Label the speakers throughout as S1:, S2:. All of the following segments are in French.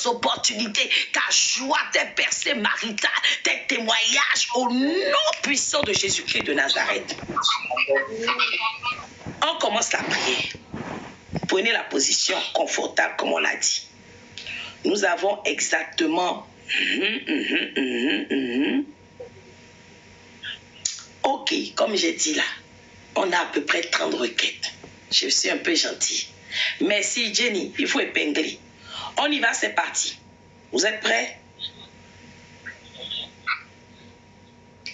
S1: opportunités, ta joie, tes percées maritales, tes témoignages au nom puissant de Jésus-Christ de Nazareth. On commence la prière. Prenez la position confortable comme on l'a dit. Nous avons exactement... Ok, comme j'ai dit là, on a à peu près 30 requêtes. Je suis un peu gentil. Merci Jenny, il faut épingler. On y va, c'est parti. Vous êtes prêts?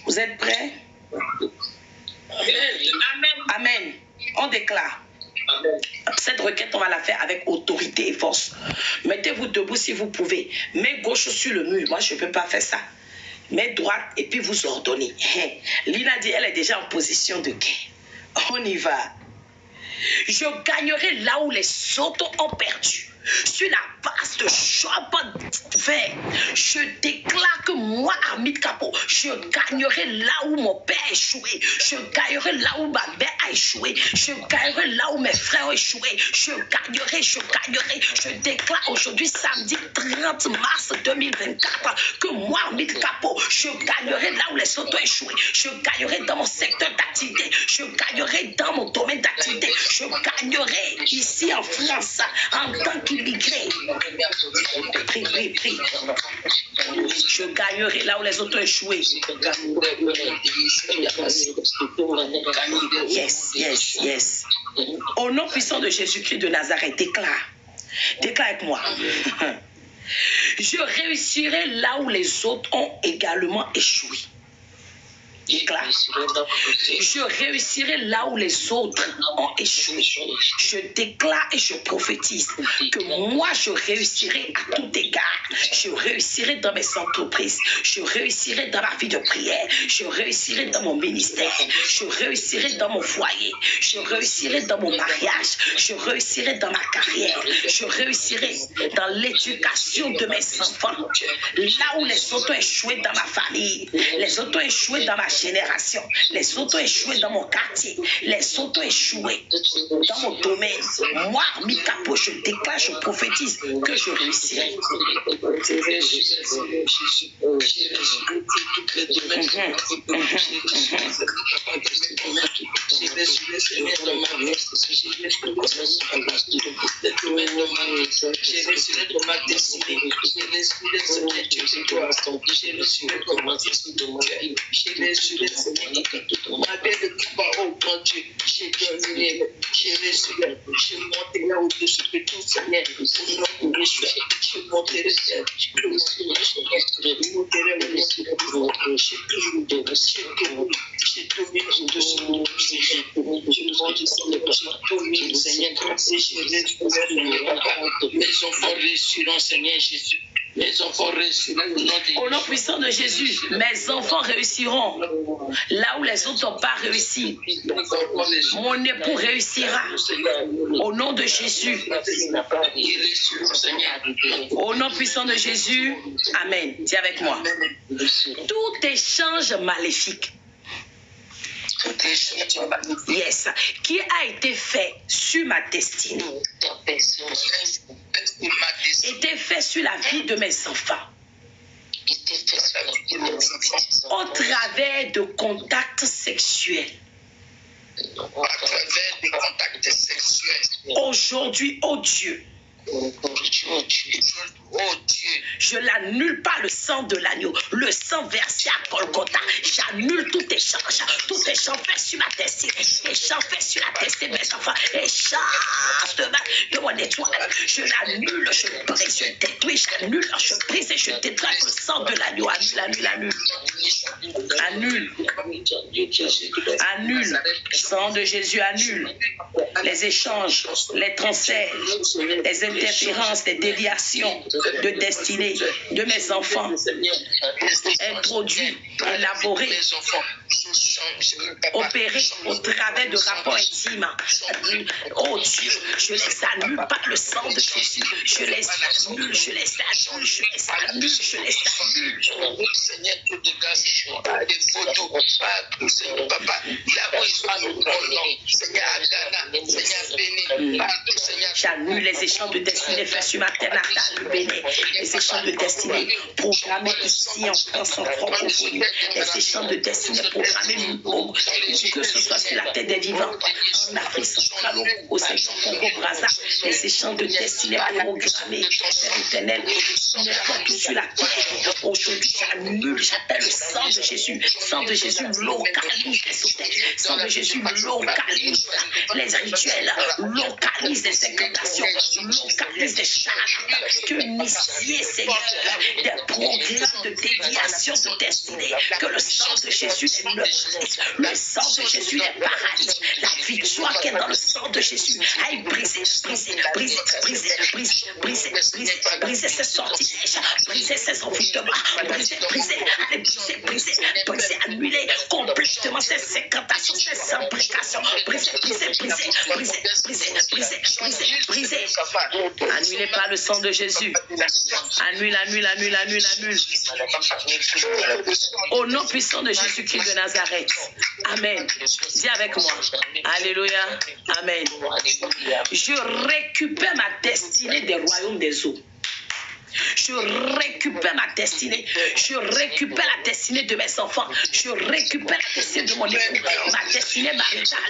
S1: Vous êtes prêts? Amen. Amen. On déclare. Amen. Cette requête, on va la faire avec autorité et force. Mettez-vous debout si vous pouvez. Main gauche sur le mur. Moi, je ne peux pas faire ça. Main droite et puis vous ordonnez. Lina dit, elle est déjà en position de guerre. On y va. Je gagnerai là où les autres ont perdu. Sur la base de Job 20, je déclare que moi, Armit Capo, je gagnerai là où mon père a échoué. Je gagnerai là où ma mère a échoué. Je gagnerai là où mes frères ont échoué. Je gagnerai. Je déclare aujourd'hui, samedi 30 mars 2024, que moi, Armit Capo, je gagnerai là où les autres ont échoué. Je gagnerai dans mon secteur d'activité. Je gagnerai dans mon domaine d'activité. Je gagnerai ici en France en tant qu'immigré. Prie. Je gagnerai là où les autres ont échoué. Yes. Au nom puissant de Jésus-Christ de Nazareth, déclare avec moi. Je réussirai là où les autres ont également échoué. Déclare. Je réussirai là où les autres ont échoué. Je déclare et je prophétise que moi je réussirai à tout égard. Je réussirai dans mes entreprises. Je réussirai dans ma vie de prière. Je réussirai dans mon ministère. Je réussirai dans mon foyer. Je réussirai dans mon mariage. Je réussirai dans ma carrière. Je réussirai dans l'éducation de mes enfants. Là où les autres ont échoué dans ma famille, les autres ont échoué dans ma génération, les autres ont échoué dans mon quartier, les autres ont échoué dans mon domaine. Moi, Mikapo, je déclare, je prophétise que je réussirai.
S2: Mes enfants réussiront, Seigneur Jésus. Mes enfants réussiront
S1: au nom puissant de Jésus. Mes enfants réussiront là où les autres n'ont pas réussi. Mon époux réussira au nom de Jésus. Au nom puissant de Jésus. Amen. Dis avec moi. Tout échange maléfique. Yes. Qui a été fait sur ma destinée, était fait sur la vie de mes enfants, au travers de contacts sexuels. Aujourd'hui, oh Dieu, je l'annule par le sang de l'agneau, le sang versé à Golgotha. J'annule tout échange fait sur ma destinée, échange fait sur la destinée de mes enfants, échange de mon étoile. Je l'annule, je brise, je détruis, j'annule, je brise et je détruis le sang de l'agneau. Annule. Sang de Jésus, annule les échanges, les transferts, les interférences, les déviations de destinée de mes enfants, introduits, élaborés, opérés au travers de rapports intimes. Oh Dieu, je les annule par le sang de Jésus. Je les annule.
S2: grâce, pas des photos, pas tout, Seigneur Papa. Là où ils sont, Seigneur, à Ghana, Seigneur, béni, partout, Seigneur.
S1: J'annule les échanges de destinée faits sur ma terre natale, béni. Les échanges de destinée programmés ici en France, en francophonie. Les échanges de destinée programmés que ce soit sur la terre des vivants, en Afrique centrale, au Seigneur Congo-Brazza. Les échanges de destinée programmés, Père éternel, n'importe où sur la terre. Aujourd'hui, j'annule, j'appelle le sang de Jésus. Sang de Jésus localise les sauteurs. Sang de Jésus localise les rituels, localise les incantations, localise les charlatans que initier, Seigneur, des programmes de déviation de destinée. Que le sang de Jésus les neutralise. Le sang de Jésus les paralyse. La victoire qui est dans le sang de Jésus aille briser, briser, briser, briser, briser, briser, briser, briser ses sortilèges, briser ses envoûtements, briser, briser, allez briser, briser, briser, annuler complètement ces incantations, ces imbrications, briser, briser, briser, briser, briser, briser, briser, briser. Annulez pas le sang de Jésus. Annule, annule, annule, annule, annule. Au nom puissant de Jésus-Christ de Nazareth. Amen. Dis avec moi. Alléluia. Amen. Je récupère ma destinée des royaumes des eaux. Je récupère ma destinée. Je récupère la destinée de mes enfants. Je récupère la destinée de mon époux. Ma destinée maritale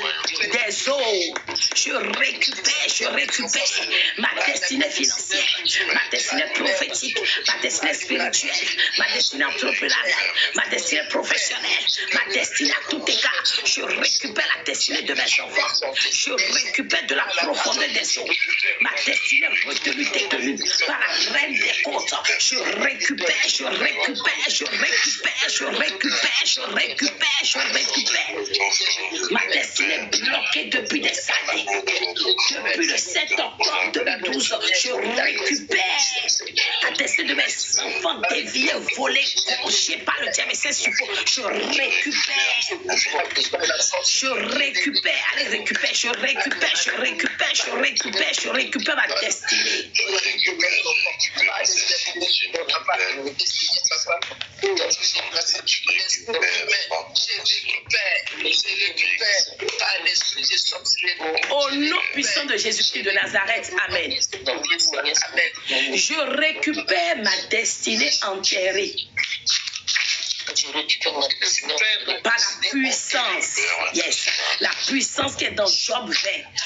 S1: des eaux. Je récupère ma destinée financière, ma destinée prophétique, ma destinée spirituelle, ma destinée entrepreneuriale, ma destinée professionnelle, ma destinée à tout égard. Je récupère la destinée de mes enfants. Je récupère de la profondeur des eaux. Ma destinée retenue, détenue par la reine des côtes. Je récupère, je récupère, je récupère, je récupère, je récupère, je récupère. Ma destinée bloquée depuis des années. Depuis le 7 octobre 2012, je récupère la destinée de mes enfants déviés, volés, gauchés par le diable et ses suppôts. Je récupère. Je récupère. Allez, récupère. Je récupère, je récupère, je récupère, je récupère ma destinée. Au nom puissant de Jésus-Christ de Nazareth, Amen. Je récupère ma destinée enterrée. Par la puissance, yes, la puissance qui est dans Job 20,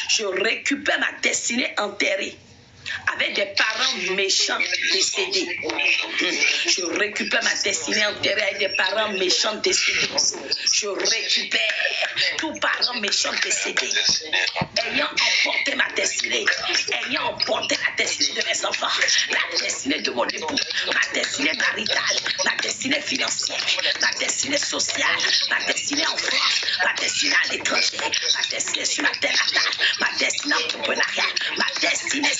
S1: je récupère ma destinée enterrée. Avec des parents méchants décédés. Je récupère ma destinée enterrée avec des parents méchants décédés. Je récupère tous parents méchants décédés. Ayant emporté ma destinée, ayant emporté la destinée de mes enfants, la destinée de mon époux, ma destinée maritale, ma destinée financière, ma destinée sociale, ma destinée en France, ma destinée à l'étranger, ma destinée sur ma terre natale, ma destinée entrepreneuriale, ma destinée.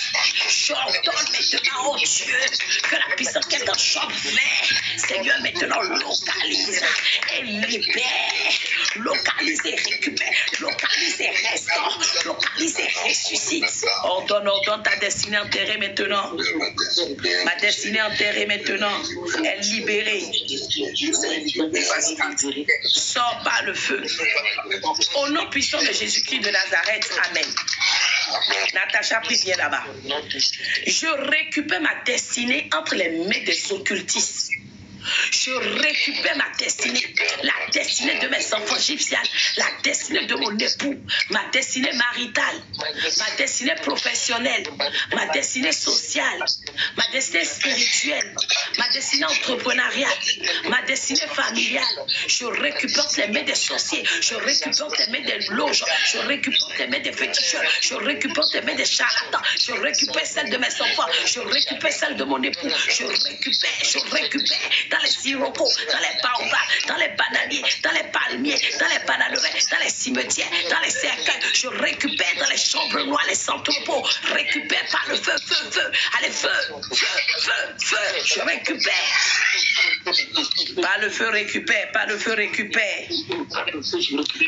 S1: J'ordonne maintenant, oh Dieu, que la puissance qui est dans Job 20, Seigneur, maintenant localise et libère, localise et récupère, localise et restaure, localise et ressuscite. Ordonne ta destinée enterrée maintenant. Ma destinée enterrée maintenant est libérée. Sors par le feu. Au nom puissant de Jésus-Christ de Nazareth, Amen. Natacha, prie bien là-bas. Je récupère ma destinée entre les mains des occultistes. Je récupère ma destinée, la destinée de mes enfants égyptiens, la destinée de mon époux, ma destinée maritale, ma destinée professionnelle, ma destinée sociale, ma destinée spirituelle, ma destinée entrepreneuriale, ma destinée familiale. Je récupère les mains des sorciers, je récupère les mains des loges, je récupère les mains des féticheurs, je récupère les mains des charlatans, je récupère celles de mes enfants, je récupère celles de mon époux, je récupère dans les sirocos, dans les baobabs, dans les bananiers, dans les palmiers, dans les bananeraies, dans les cimetières, dans les cercueils. Je récupère dans les chambres noires, les entrepôts. Récupère par le feu, feu, feu. Allez, feu, feu, feu, feu. Je récupère. Par le feu, récupère. Par le feu, récupère.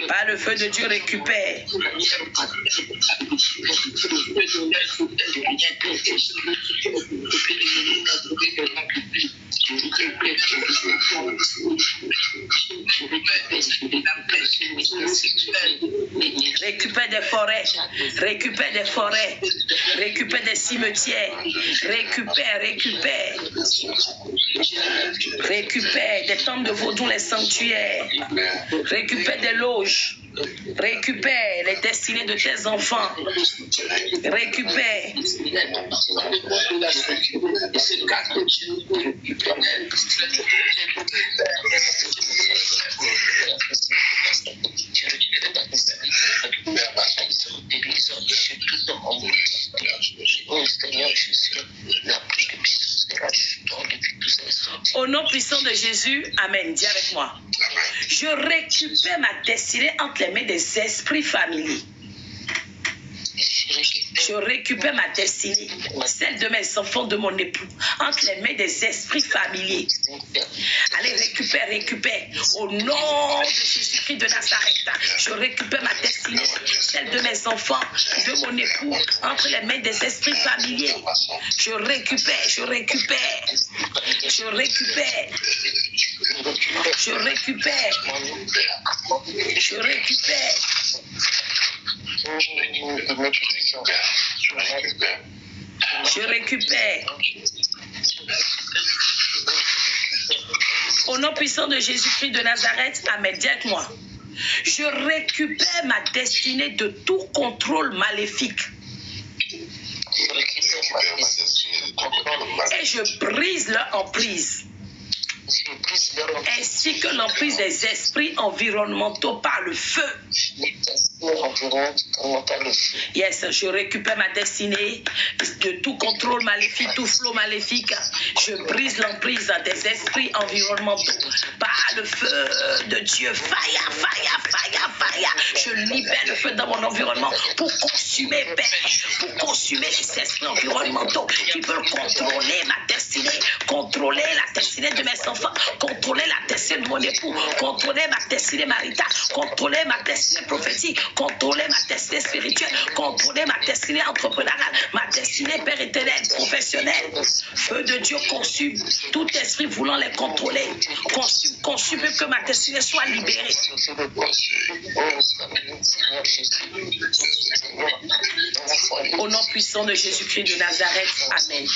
S1: Par le feu de Dieu, récupère. Récupère des forêts. Récupère des cimetières. Récupère. Récupère des temples de vaudou, les sanctuaires. Récupère des loges. Récupère les destinées de tes enfants. Récupère. Au nom puissant de Jésus, amen. Dis avec moi. Je récupère ma destinée entre les mains des esprits familiers. Je récupère ma destinée, celle de mes enfants, de mon époux, entre les mains des esprits familiers. Allez, récupère. Au nom de Jésus-Christ de Nazareth, je récupère ma destinée, celle de mes enfants, de mon époux, entre les mains des esprits familiers. Je récupère. Au nom puissant de Jésus-Christ de Nazareth, amen. Dis avec moi. Je récupère ma destinée de tout contrôle maléfique. Et je brise leur emprise. Ainsi que l'emprise des esprits environnementaux par le feu. Yes, je récupère ma destinée de tout contrôle maléfique, tout flot maléfique. Je brise l'emprise des esprits environnementaux par le feu de Dieu. Fire. Je libère le feu dans mon environnement pour consumer, pour consumer les esprits environnementaux qui veulent contrôler ma destinée, contrôler la destinée de mes enfants, contrôler la destinée de mon époux, contrôler ma destinée maritale, contrôler ma destinée prophétique, contrôler ma destinée spirituelle, contrôler ma destinée entrepreneuriale, ma destinée Père éternel, professionnelle. Feu de Dieu consume tout esprit voulant les contrôler. Consume que ma destinée soit libérée. Au nom puissant de Jésus-Christ de Nazareth, amen.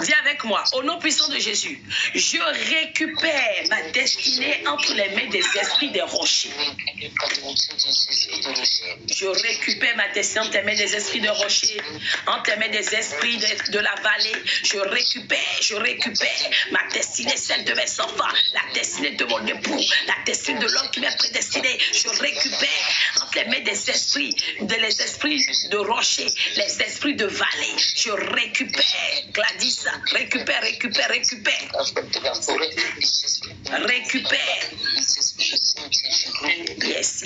S1: Dis avec moi, au nom puissant de Jésus, je récupère ma destinée entre les mains des esprits des rochers. Je récupère ma destinée entre les mains des esprits de rochers, entre les mains des esprits de la vallée. Je récupère ma destinée, celle de mes enfants, la destinée de mon époux, la destinée de l'homme qui m'est prédestiné. Je récupère entre les mains des esprits, les esprits de rochers, les esprits de vallée. Je récupère. Gladys, récupère. Yes.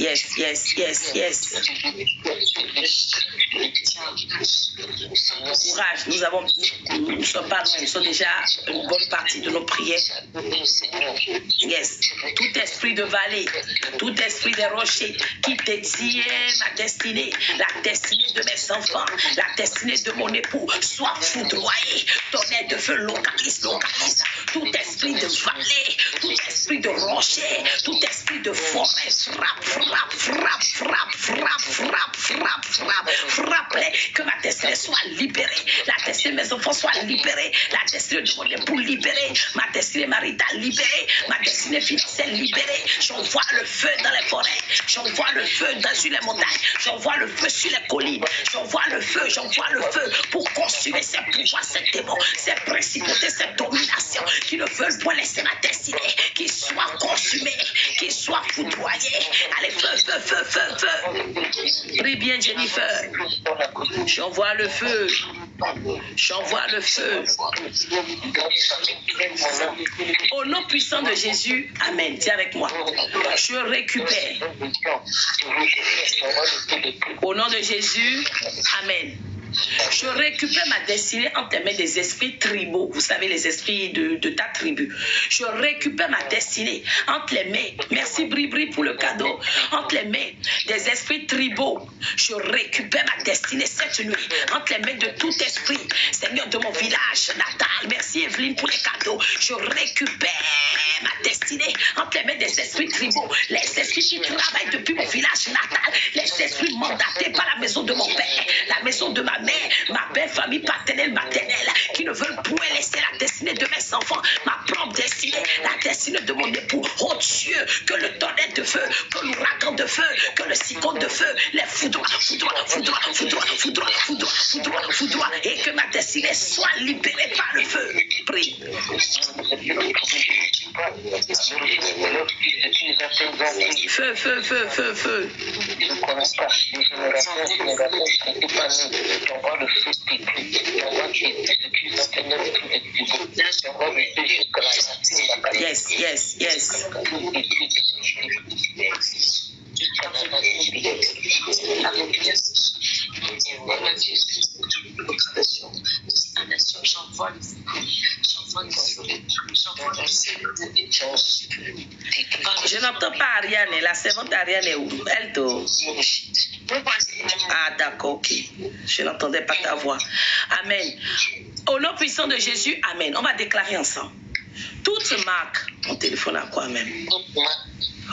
S1: Courage, nous ne sommes pas loin, nous sommes déjà une bonne partie de nos prières. Yes, tout esprit de vallée, tout esprit des rochers qui détient ma destinée, la destinée de mes enfants, la destinée de mon époux, soit foudroyé. Tonnerre de feu, localise. Tout esprit de vallée, tout esprit de rocher, tout esprit de forêt, frappe, que ma destinée soit libérée, la destinée de mes enfants soit libérée, la destinée de mon époux libérée, ma destinée maritale libérée, ma destinée financière libérée. J'envoie le feu dans les forêts, j'envoie le feu sur les montagnes, j'envoie le feu sur les collines, j'envoie le feu pour consumer ces pouvoirs, ces démons, ces principautés, ces dominations qui ne veulent point laisser ma destinée, qui soient consumées, qui soient foudroyées. Allez, feu. Prie bien, Jennifer. J'envoie le feu. Au nom puissant de Jésus, amen. Dis avec moi. Je récupère. Au nom de Jésus, amen. Je récupère ma destinée entre les mains des esprits tribaux. Vous savez, les esprits de ta tribu. Je récupère ma destinée entre les mains. Merci Bribri pour le cadeau. Entre les mains des esprits tribaux. Je récupère ma destinée cette nuit. Entre les mains de tout esprit. Seigneur de mon village natal. Merci Evelyne pour les cadeaux. Je récupère ma destinée entre les mains des esprits tribaux. Les esprits qui travaillent depuis mon village natal. Les esprits mandatés par la maison de mon père. La maison de ma mère, ma belle famille paternelle, maternelle, qui ne veulent point laisser la destinée de mes enfants, ma propre destinée, la destinée de mon époux. Oh Dieu, que le tonnerre de feu, que l'ouragan de feu, que le cyclone de feu, les foudroie, et que ma destinée soit libérée par le feu. Prie. Feu, feu, feu, feu, feu. Yes, yes, yes. Je n'entends pas Ariane. La servante Ariane est où? Elle dort. Ah d'accord, ok. Je n'entendais pas ta voix. Amen. Au nom puissant de Jésus, amen. On va déclarer ensemble. Toute marque, mon téléphone a quoi même?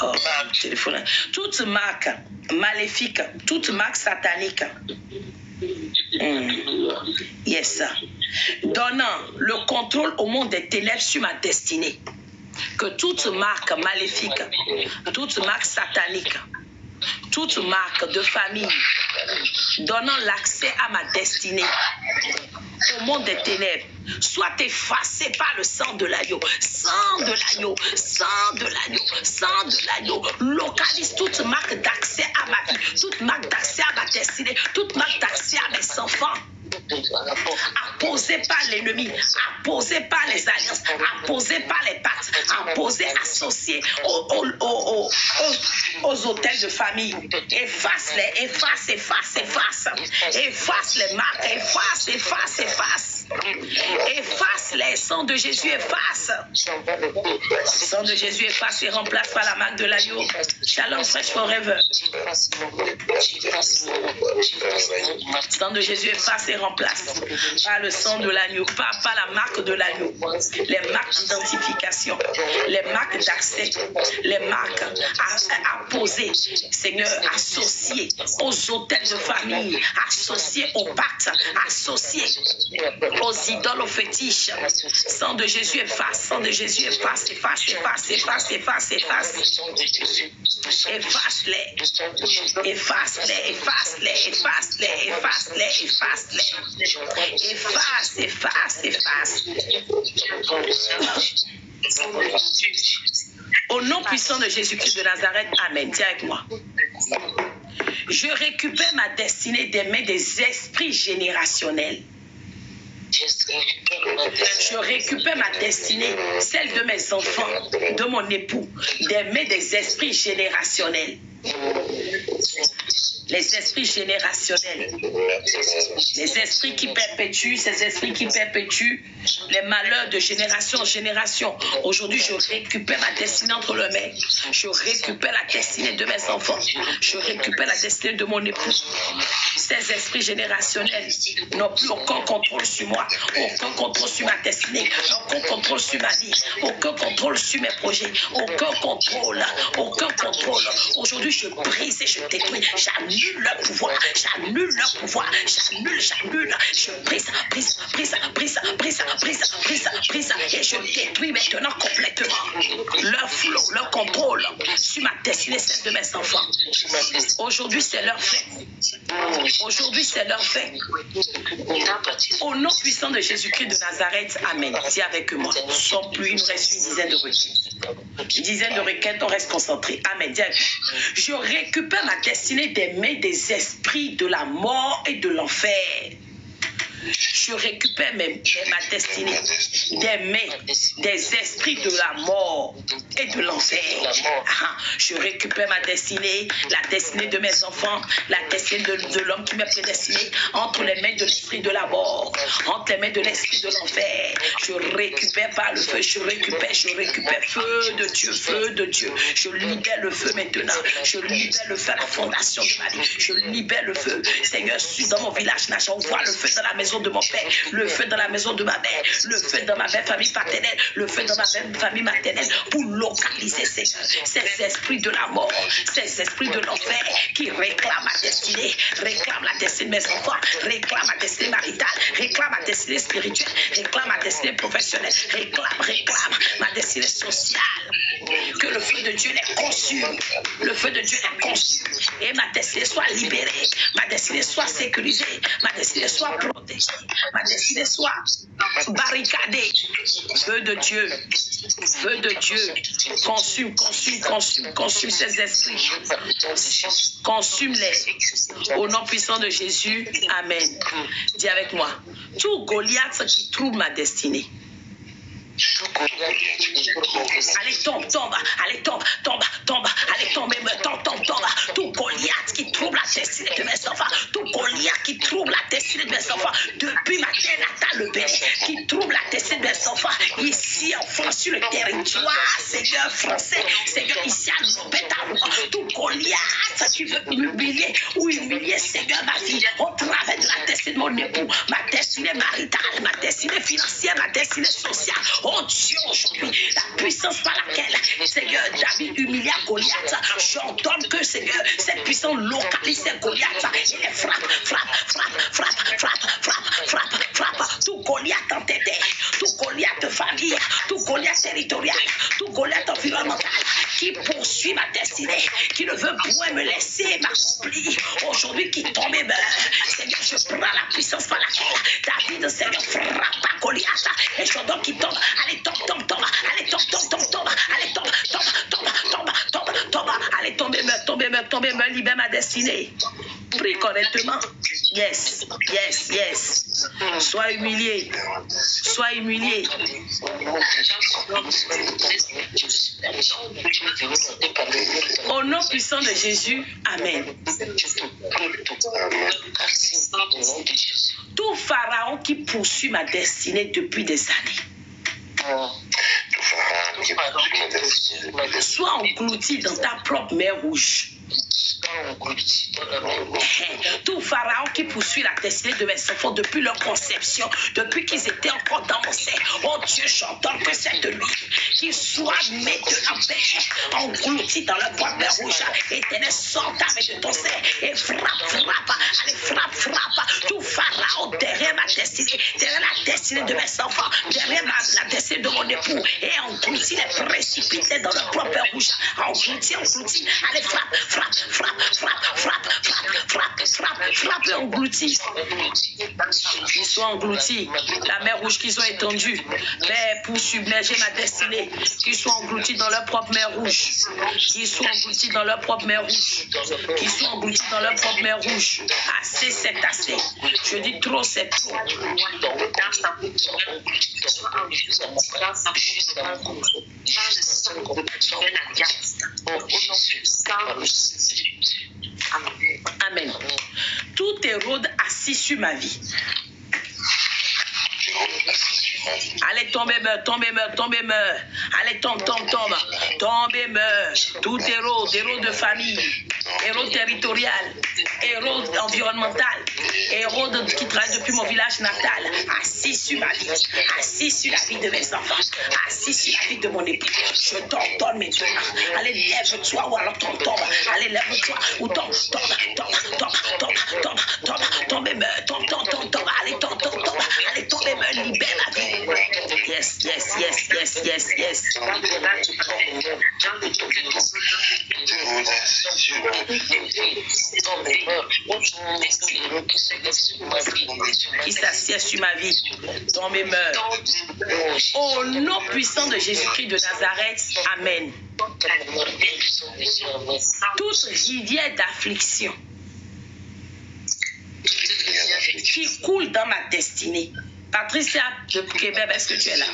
S1: Oh, téléphone. Toute marque maléfique, toute marque satanique. Yes. Donnant le contrôle au monde des ténèbres sur ma destinée. Que toute marque maléfique, toute marque satanique, toute marque de famille donnant l'accès à ma destinée au monde des ténèbres soit effacée par le sang de l'agneau. Sang de l'agneau, sang de l'agneau, sang de l'agneau. Localise toute marque d'accès à ma vie, toute marque d'accès à ma destinée, toute marque d'accès à mes enfants. Apposé par l'ennemi, apposé par les alliances, apposé par les pactes, apposé, associé aux hôtels de famille. Efface-les, efface, efface, efface. Efface les marques, efface, efface, efface. Efface les sang de Jésus, efface. Sang de Jésus efface et remplace par la marque de l'agneau. Shalom Fresh Forever. Sang de Jésus efface et remplace par le sang de l'agneau, par la marque de l'agneau, les marques d'identification, les marques d'accès, les marques à poser, Seigneur, associées aux hôtels de famille, associées aux pactes, associées aux idoles, aux fétiches. Sang de Jésus efface, sang de Jésus efface, efface, efface, efface, efface, efface. Efface-les, efface-les, efface-les, efface-les, efface-les, efface-les. Efface, efface, efface. Au nom puissant de Jésus-Christ de Nazareth, amen. Tiens avec moi. Je récupère ma destinée des mains des esprits générationnels. Je récupère ma destinée, celle de mes enfants, de mon époux, des mains des esprits générationnels. Les esprits générationnels, les esprits qui perpétuent, ces esprits qui perpétuent les malheurs de génération en génération. Aujourd'hui, je récupère ma destinée entre les mains. Je récupère la destinée de mes enfants. Je récupère la destinée de mon époux. Ces esprits générationnels n'ont plus aucun contrôle sur moi, aucun contrôle sur ma destinée, aucun contrôle sur ma vie, aucun contrôle sur mes projets, aucun contrôle, aucun contrôle. Aujourd'hui, je brise et je détruis. J'annule leur pouvoir, j'annule leur pouvoir, j'annule, je brise, et je détruis maintenant complètement leur flot, leur contrôle sur ma destinée, celle de mes enfants. Aujourd'hui, c'est leur fait. Aujourd'hui, c'est leur fait. Au nom puissant de Jésus-Christ de Nazareth, amen. Dis avec moi. Sans plus, il nous reste une dizaine de requêtes. Une dizaine de requêtes, on reste concentré. Amen. Dis avec moi. Je récupère ma destinée des mains des esprits de la mort et de l'enfer. Je récupère ma destinée des mains des esprits de la mort et de l'enfer. Je récupère ma destinée, la destinée de mes enfants, la destinée de l'homme qui m'est prédestiné entre les mains de l'esprit de la mort, entre les mains de l'esprit de l'enfer. Je récupère par le feu, je récupère, feu de Dieu, feu de Dieu. Je libère le feu maintenant, je libère le feu à la fondation de ma vie, je libère le feu. Seigneur, je suis dans mon village, j'envoie le feu dans la maison de mon père, le feu dans la maison de ma mère, le feu dans ma belle famille paternelle, le feu dans ma belle famille maternelle, pour localiser, Seigneur, ces esprits de la mort, ces esprits de l'enfer qui réclament ma destinée, réclament la destinée de mes enfants, réclament ma destinée maritale, réclament ma destinée spirituelle, réclament ma destinée professionnelle, réclament ma destinée sociale. Que le feu de Dieu les consume, le feu de Dieu les consume, et ma destinée soit libérée, ma destinée soit sécurisée, ma destinée soit protégée, ma destinée soit barricadée. Feu de Dieu, consume ces esprits, consume-les au nom puissant de Jésus. Amen. Dis avec moi, tout Goliath qui trouble ma destinée. Allez, tombe, allez, tombe, allez, tombe, tout Goliath qui trouble la destinée de mes enfants, tout Goliath qui trouble la destinée de mes enfants, depuis ma terre natale, le Bénin, qui trouble la destinée de mes enfants, ici en France, sur le territoire, Seigneur français, Seigneur, ici à l'hôpital, tout Goliath qui veut humilier, Seigneur, ma vie, au travers de la destinée de mon époux, ma destinée maritale, ma destinée financière, ma destinée sociale. Oh Dieu, aujourd'hui, la puissance par laquelle, Seigneur, David humilia Goliath, j'ordonne que, Seigneur, cette puissance localise Goliath et les frappe. Tout Goliath entêté, tout Goliath de famille, tout Goliath territorial, tout Goliath environnemental qui poursuit ma destinée, qui ne veut point me laisser m'accomplir. Aujourd'hui, qui tombe et meurt. Seigneur, je prends la puissance par laquelle David, Seigneur, frappe Goliath et j'ordonne qu'il tombe. Allez, tombe. Allez, tombe. Allez, tombe. Allez, tombe, me libère ma destinée. Prie correctement. Yes. Sois humilié. Au nom puissant de Jésus, Amen. Tout pharaon qui poursuit ma destinée depuis des années, sois englouti dans ta propre mer rouge. Tout pharaon qui poursuit la destinée de mes enfants depuis leur conception, depuis qu'ils étaient encore dans mon sein. Oh Dieu, j'entends que c'est de lui. Qu'ils soient maintenant engloutis dans leur propre mer rouge. Éternel, sors d'arrêt de ton sein et frappe. Allez, frappe. Tout pharaon derrière ma destinée, derrière la destinée de mes enfants, derrière la destinée de mon époux, et engloutis les précipités dans leur propre mer rouge. Engloutis. Allez, frappe, et engloutis. Ils sont engloutis. La mer rouge qu'ils ont étendue, Père, pour submerger ma destinée, qu'ils soient engloutis dans leur propre mer rouge. Assez, c'est assez. Je dis trop, c'est trop. Amen. Tout Hérode assis sur ma vie. Allez, tombe et meurt. Allez, tombe. Tombe et meurt. Tout héros de famille, héros territorial, héros environnemental, héros qui travaille depuis mon village natal, assis sur ma vie, assis sur la vie de mes enfants, assis sur la vie de mon époux. Je t'ordonne maintenant. Allez, lève-toi ou alors tombe. Allez, lève-toi ou tombe et meurt. Tombe. Allez, tombe. Allez, tombe et meurt. Libère la vie. Yes. Qui s'assied sur ma vie, tombe et meurt. Au nom puissant de Jésus-Christ de Nazareth, Amen. Toute rivière d'affliction qui coule dans ma destinée. Patricia de Québec, est-ce que tu es là?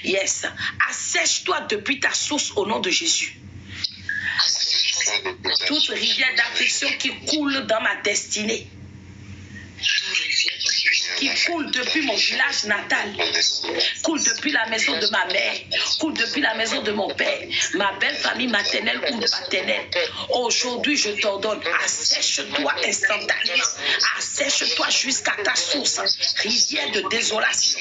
S1: Yes. Assèche-toi depuis ta source au nom de Jésus. Toute rivière d'affliction qui coule dans ma destinée, qui coule depuis mon village natal, coule depuis la maison de ma mère, coule depuis la maison de mon père, ma belle famille maternelle ou paternelle. Aujourd'hui, je t'ordonne, assèche-toi instantanément, assèche-toi jusqu'à ta source. Rivière de désolation,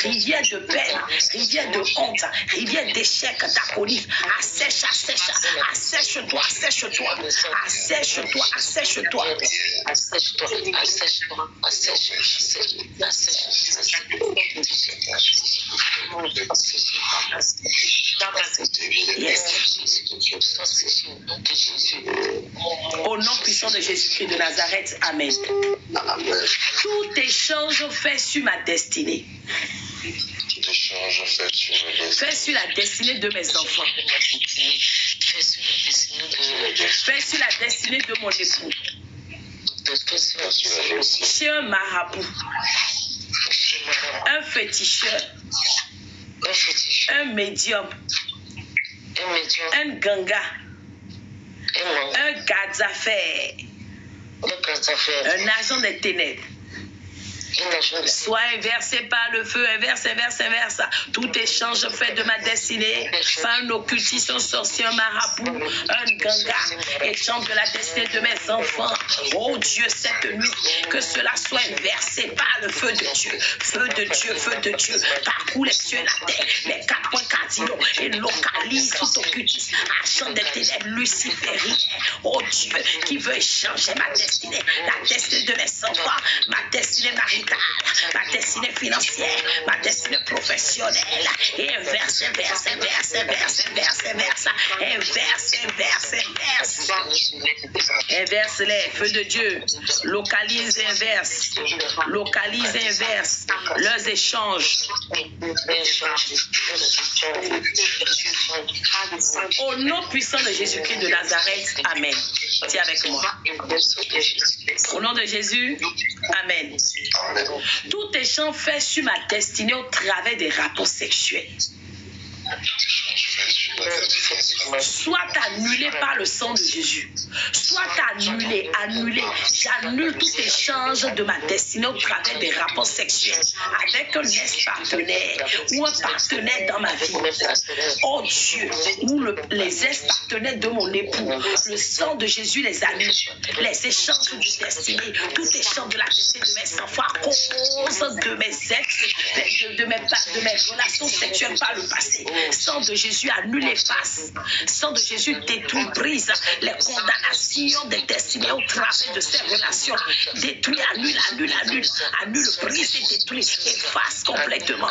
S1: rivière de peine, rivière de honte, rivière d'échec, d'agonie. Assèche, assèche, assèche-toi, assèche-toi, assèche-toi, assèche-toi.
S3: Assèche-toi, assèche-toi, assèche-toi.
S1: Au nom puissant de Jésus-Christ de Nazareth, Amen. Tout échange fait sur ma destinée. Fais sur la destinée de mes enfants. Fais sur la destinée de mon époux. Chez un marabout, un féticheur, un médium, un ganga, un gazafère, un agent des ténèbres. Soit inversé par le feu, inverse. Tout échange fait de ma destinée, par un occultiste, un sorcier, un marabout, un ganga, échange de la destinée de mes enfants. Oh Dieu, cette nuit, que cela soit inversé par le feu de Dieu. Feu de Dieu, feu de Dieu. Parcours les cieux et la terre, les 4 points cardinaux, et localise tout occultiste, agent des ténèbres luciférien. Oh Dieu, qui veut échanger ma destinée, la destinée de mes enfants, ma destinée maritale, ma destinée financière, ma destinée professionnelle, et inverse. Inverse-les, feu de Dieu, localise inverse, leurs échanges. Au nom puissant de Jésus-Christ de Nazareth, Amen. Tiens avec moi. Au nom de Jésus, Amen. Tout échange fait sur ma destinée au travers des rapports sexuels soit annulé par le sang de Jésus. Soit annulé. J'annule tout échange de ma destinée au travers des rapports sexuels avec un ex-partenaire ou un partenaire dans ma vie. Oh Dieu, ou les ex-partenaires de mon époux. Le sang de Jésus les annule. Les échanges de destinée, tout échange de la destinée de mes enfants à cause de mes ex, de mes relations sexuelles par le passé. Sang de Jésus annule, efface. Sang de Jésus détruit, brise les condamnations des destinées au travers de ces relations. Détruit, annule, brise et détruit, efface complètement.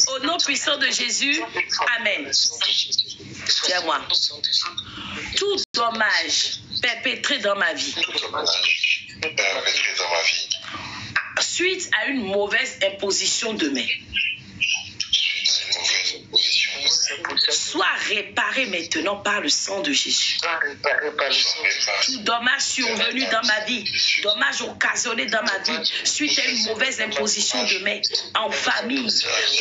S1: Au nom puissant de Jésus, Amen. Tiens-moi. Tout dommage perpétré dans ma vie, suite à une mauvaise imposition de main, Sois réparé maintenant par le sang de Jésus. Tout dommage survenu dans ma vie, dommage occasionné dans ma vie, suite à une mauvaise imposition de main en famille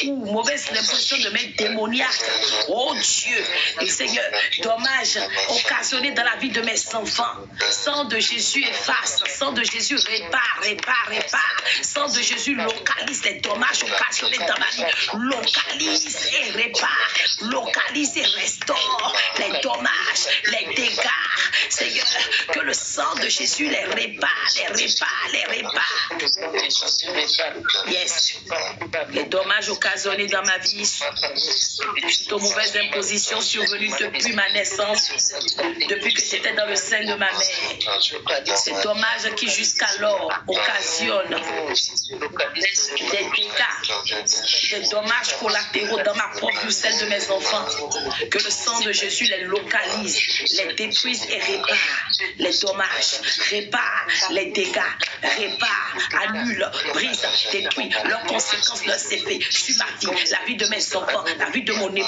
S1: ou mauvaise imposition de main démoniaque. Oh Dieu, et Seigneur, dommage occasionné dans la vie de mes enfants. Sang de Jésus efface, sang de Jésus répare. Sang de Jésus localise les dommages occasionnés dans ma vie. Localise et répare, localise et restaure les dommages, les dégâts. Seigneur, que le sang de Jésus les répare. Yes. Les dommages occasionnés dans ma vie, suite aux mauvaises impositions survenues depuis ma naissance, depuis que j'étais dans le sein de ma mère. Ces dommages qui jusqu'alors occasionnent des dégâts, des dommages collatéraux dans ma propre ou celle de mes enfants. Que le sang de Jésus les localise, les détruise et répare les dommages, répare les dégâts, répare, annule, brise, détruit leurs conséquences, leurs effets sur ma vie, la vie de mes enfants, la vie de mon époux.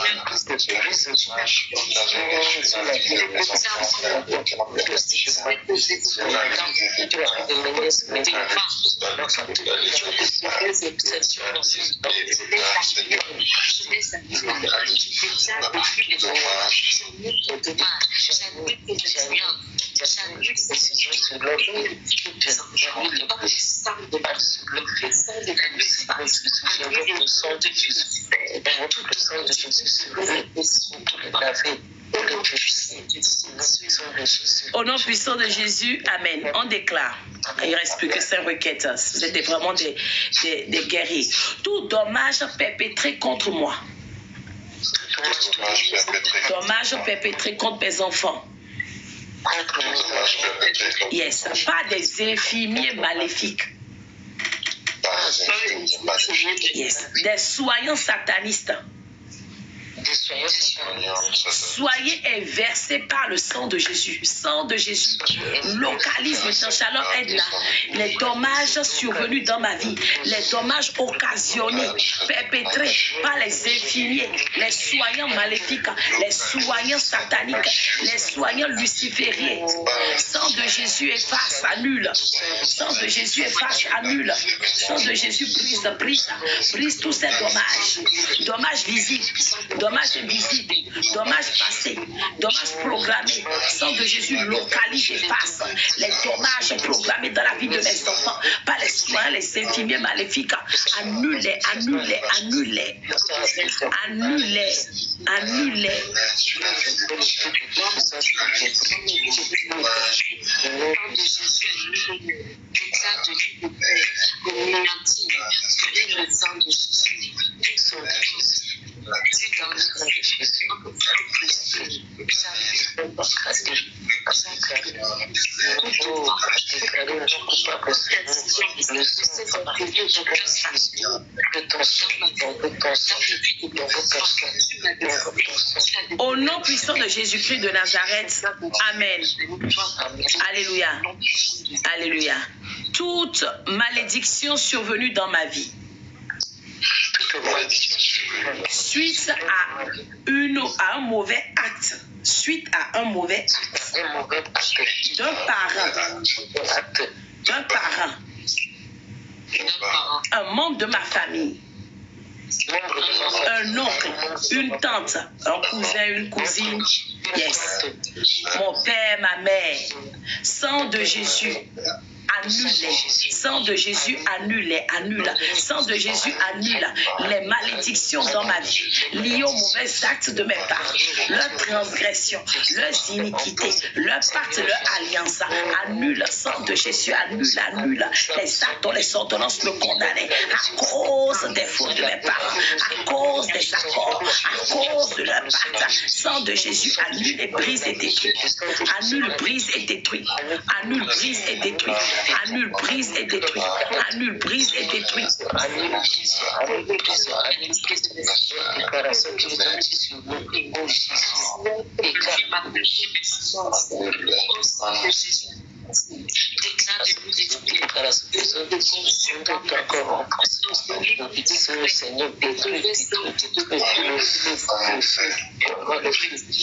S1: Au nom puissant de Jésus, amen. On déclare, il ne reste plus que 5 requêtes. Vous êtes vraiment des guerriers. Tout dommage perpétré contre moi, dommage perpétré contre mes enfants, yes, pas des infirmiers maléfiques, yes, des soignants satanistes. Soyez inversés par le sang de Jésus. Sang de Jésus. Localise maintenant, Shalom Edna, les dommages survenus dans ma vie, les dommages occasionnés, perpétrés par les infirmiers, les soignants maléfiques, les soignants sataniques, les soignants lucifériens. Sang de Jésus efface, annule. Sang de Jésus efface, annule. Sang de Jésus brise tous ces dommages. Dommages visibles, dommages invisibles, dommages passés, dommages programmés. Sang de Jésus localise et passe les dommages programmés dans la vie de mes enfants par les soins, les infirmiers maléfiques. Annule-les, annule-les, annule-les, annule-les, annule-les. Au nom puissant de Jésus-Christ de Nazareth, amen. Alléluia. Alléluia. Toute malédiction survenue dans ma vie, suite à un mauvais acte, d'un parent, un membre de ma famille, un oncle, une tante, un cousin, une cousine, yes, mon père, ma mère, sang de Jésus, annule-les. Sang de Jésus, annule-les, annule. Sang de Jésus, annule les malédictions dans ma vie, liées aux mauvais actes de mes parents, leurs transgressions, leurs iniquités, leurs pactes, leurs alliances. Annule, sang de Jésus, annule, annule les actes dont les ordonnances me condamnaient à cause des fautes de mes parents, à cause des accords, à cause de leur pacte. Sang de Jésus, annule et brise et détruit. Annule, brise et détruit. Annule, brise et détruit. Annule, brise et détruit. Annule, brise et détruit.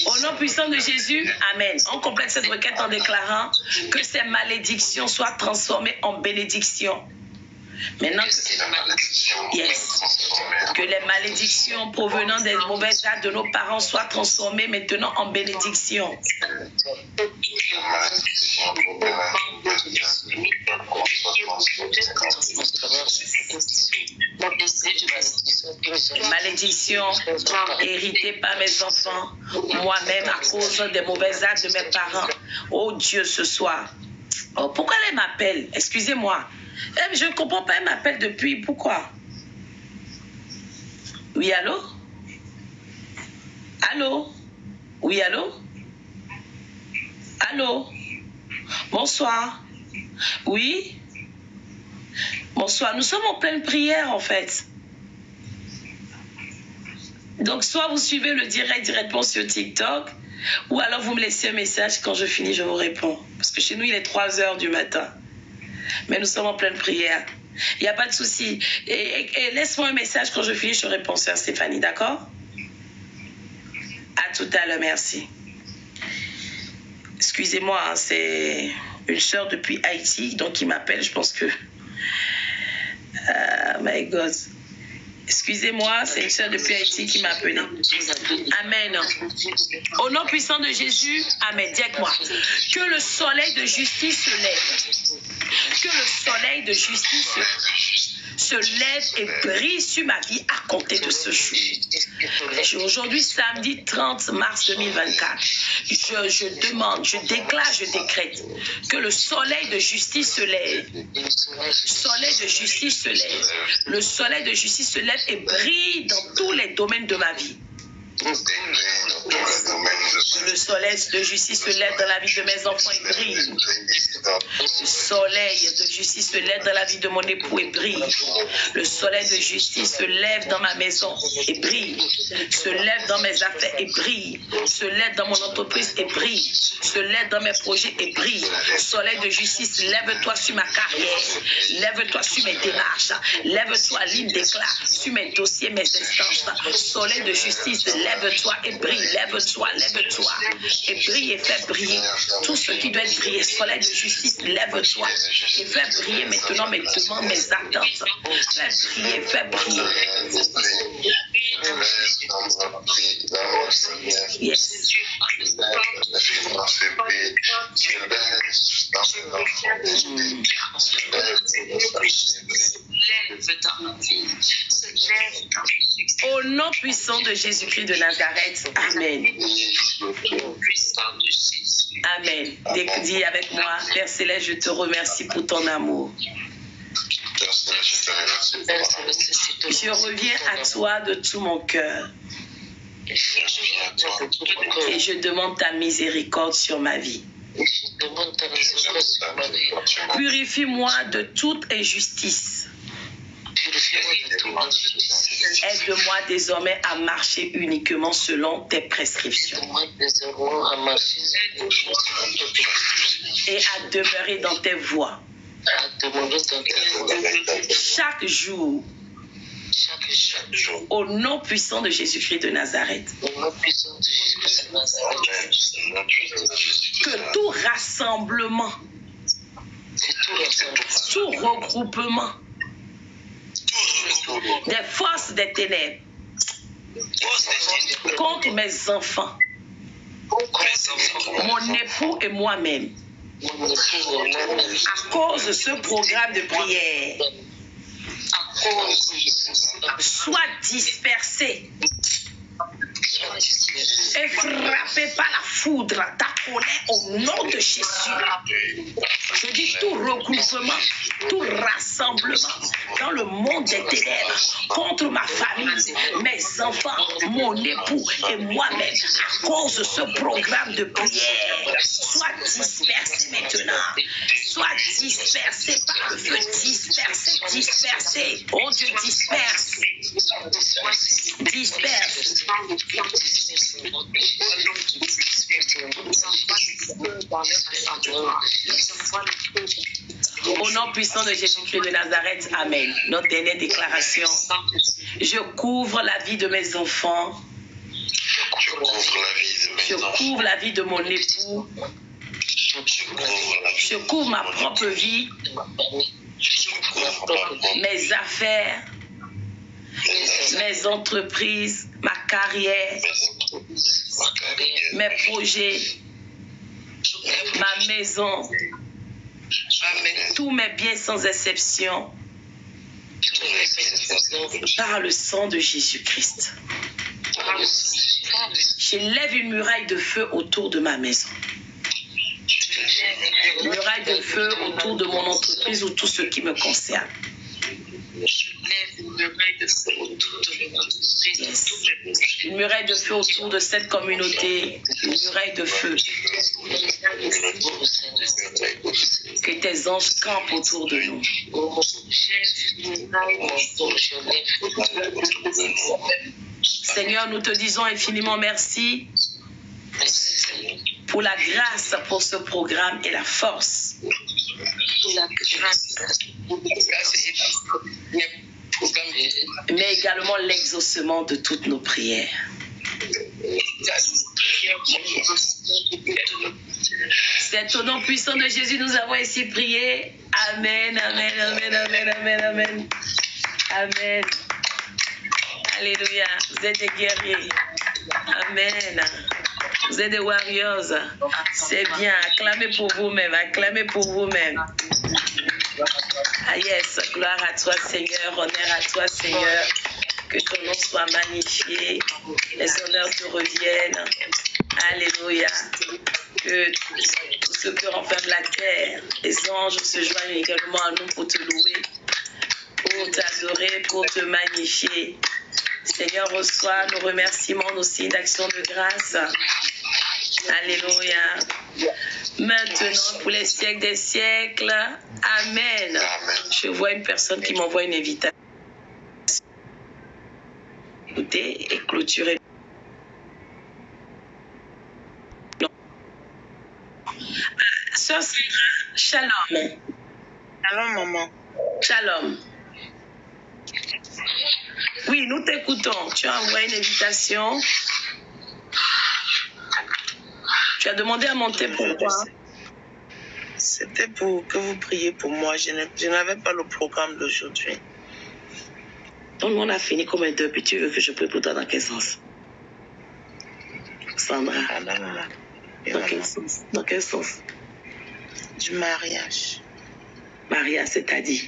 S1: Au nom puissant de Jésus, amen. On complète cette requête en déclarant que ces malédictions soient transformées en bénédictions. Maintenant, que les malédictions provenant des mauvaises actes de nos parents soient transformées maintenant en bénédictions. Les malédictions héritées par mes enfants, moi-même à cause des mauvais actes de mes parents. Oh Dieu, ce soir. Oh, pourquoi elle m'appelle? Excusez-moi. Je ne comprends pas, elle m'appelle depuis. Pourquoi? Oui, allô? Allô? Oui, allô? Allô? Bonsoir. Oui? Bonsoir. Nous sommes en pleine prière, en fait. Donc, soit vous suivez le direct directement sur TikTok, ou alors vous me laissez un message. Quand je finis, je vous réponds. Parce que chez nous, il est 3 h du matin. Mais nous sommes en pleine prière. Il n'y a pas de souci. Et laisse-moi un message quand je finis, je réponds, sœur Stéphanie, d'accord? À tout à l'heure, merci. Excusez-moi, hein, c'est une sœur depuis Haïti, donc qui m'appelle, je pense que... my God. Excusez-moi, c'est une sœur depuis Haïti qui m'a appelé. Amen. Au nom puissant de Jésus, amen. Dites-moi, que le soleil de justice se lève. Que le soleil de justice se lève et brille sur ma vie à compter de ce jour. Aujourd'hui, samedi 30 mars 2024, je demande, je déclare, je décrète que le soleil de justice se lève. Soleil de justice se lève. Le soleil de justice se lève et brille dans tous les domaines de ma vie. Le soleil de justice se lève dans la vie de mes enfants et brille. Le soleil de justice se lève dans la vie de mon époux et brille. Le soleil de justice se lève dans ma maison et brille. Se lève dans mes affaires et brille. Se lève dans mon entreprise et brille. Se lève dans mes projets et brille. Soleil de justice, lève-toi sur ma carrière. Lève-toi sur mes démarches. Lève-toi, ligne déclare, sur mes dossiers, mes instances. Soleil de justice, lève-toi et brille. Lève-toi, lève-toi. Et brille et fais briller tout ce qui doit être brillé. Soleil de justice, lève-toi et fais briller maintenant mes demandes, mes attentes. Fais briller. Yes. Au nom puissant de Jésus-Christ de Nazareth, amen. Amen. Dis avec moi, Père Céleste, je te remercie pour ton amour. Je reviens à toi de tout mon cœur. Et je demande ta miséricorde sur ma vie. Purifie-moi de toute injustice. Aide-moi désormais à marcher uniquement selon tes prescriptions. Et à demeurer dans tes voies. Chaque jour. Au nom puissant de Jésus-Christ de Nazareth. Que tout rassemblement, tout regroupement des forces des ténèbres contre mes enfants, mon époux et moi-même, à cause de ce programme de prière, soit dispersé et frappé par la foudre, ta colère au nom de Jésus. Je dis tout regroupement, tout rassemblement dans le monde des ténèbres contre ma famille, mes enfants, mon époux et moi-même à cause de ce programme de prière. Soit dispersé maintenant, soit dispersé par le feu, dispersé, dispersé. Oh Dieu, disperse. Disperse. Au nom puissant de Jésus-Christ de Nazareth, Amen. Notre dernière déclaration. Je couvre la vie de mes enfants. Je couvre la vie de mon époux. Je couvre ma propre vie, mes affaires, mes entreprises, ma carrière, mes projets, ma maison, tous mes biens sans exception, par le sang de Jésus-Christ. J'élève une muraille de feu autour de ma maison. Une muraille de feu autour de mon entreprise ou tout ce qui me concerne. Une muraille de feu autour de cette communauté. Une muraille de feu. Que tes anges campent autour de nous. Seigneur, nous te disons infiniment merci pour la grâce pour ce programme et la force. Mais également l'exaucement de toutes nos prières. C'est au nom puissant de Jésus nous avons ainsi prié. Amen, amen, amen, amen, amen, amen. Amen. Alléluia. Vous êtes des guerriers. Amen. Vous êtes des warriors. C'est bien. Acclamez pour vous-même. Acclamez pour vous-même. Ah yes. Gloire à toi, Seigneur. Honneur à toi, Seigneur. Que ton nom soit magnifié. Les honneurs te reviennent. Alléluia. Que tout ce que renferme la terre, les anges se joignent également à nous pour te louer, pour t'adorer, pour te magnifier. Seigneur, reçois nos remerciements, nos signes d'action de grâce. Alléluia. Maintenant, pour les siècles des siècles. Amen. Je vois une personne qui m'envoie une invitation. Écoutez et clôturer. Sœur Shalom.
S4: Shalom, maman.
S1: Shalom. Oui, nous t'écoutons. Tu as envoyé une invitation. Tu as demandé à monter pourquoi?
S4: C'était pour que vous priez pour moi. Je n'avais pas le programme d'aujourd'hui.
S1: Donc, on a fini comme un deux. Puis tu veux que je prie pour toi dans quel sens? Sandra. Dans quel sens? Dans quel sens?
S4: Du mariage.
S1: Maria, c'est-à-dire?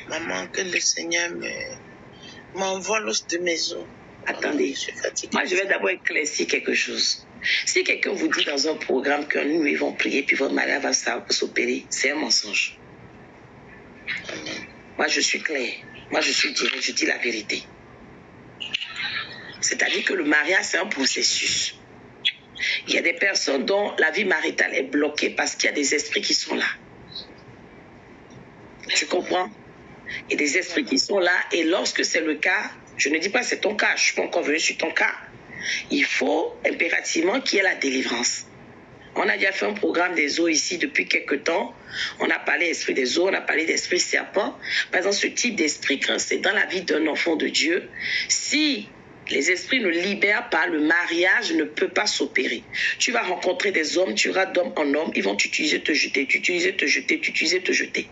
S4: Maman, que le Seigneur m'envoie l'os de maison.
S1: Attendez, moi je vais d'abord éclaircir quelque chose. Si quelqu'un vous dit dans un programme que nous ils vont prier puis votre mariage va s'opérer, c'est un mensonge.
S4: Amen.
S1: Moi je suis claire, moi je suis direct, je dis la vérité. C'est-à-dire que le mariage c'est un processus. Il y a des personnes dont la vie maritale est bloquée parce qu'il y a des esprits qui sont là. Tu comprends? Il y a des esprits qui sont là et lorsque c'est le cas, je ne dis pas que c'est ton cas, je ne suis pas encore venu sur ton cas. Il faut impérativement qu'il y ait la délivrance. On a déjà fait un programme des eaux ici depuis quelques temps. On a parlé d'esprit des eaux, on a parlé d'esprit serpent. Par exemple, ce type d'esprit, quand c'est dans la vie d'un enfant de Dieu, si les esprits ne libèrent pas, le mariage ne peut pas s'opérer. Tu vas rencontrer des hommes, tu iras d'homme en homme, ils vont t'utiliser, te jeter, t'utiliser, te jeter, t'utiliser, te jeter.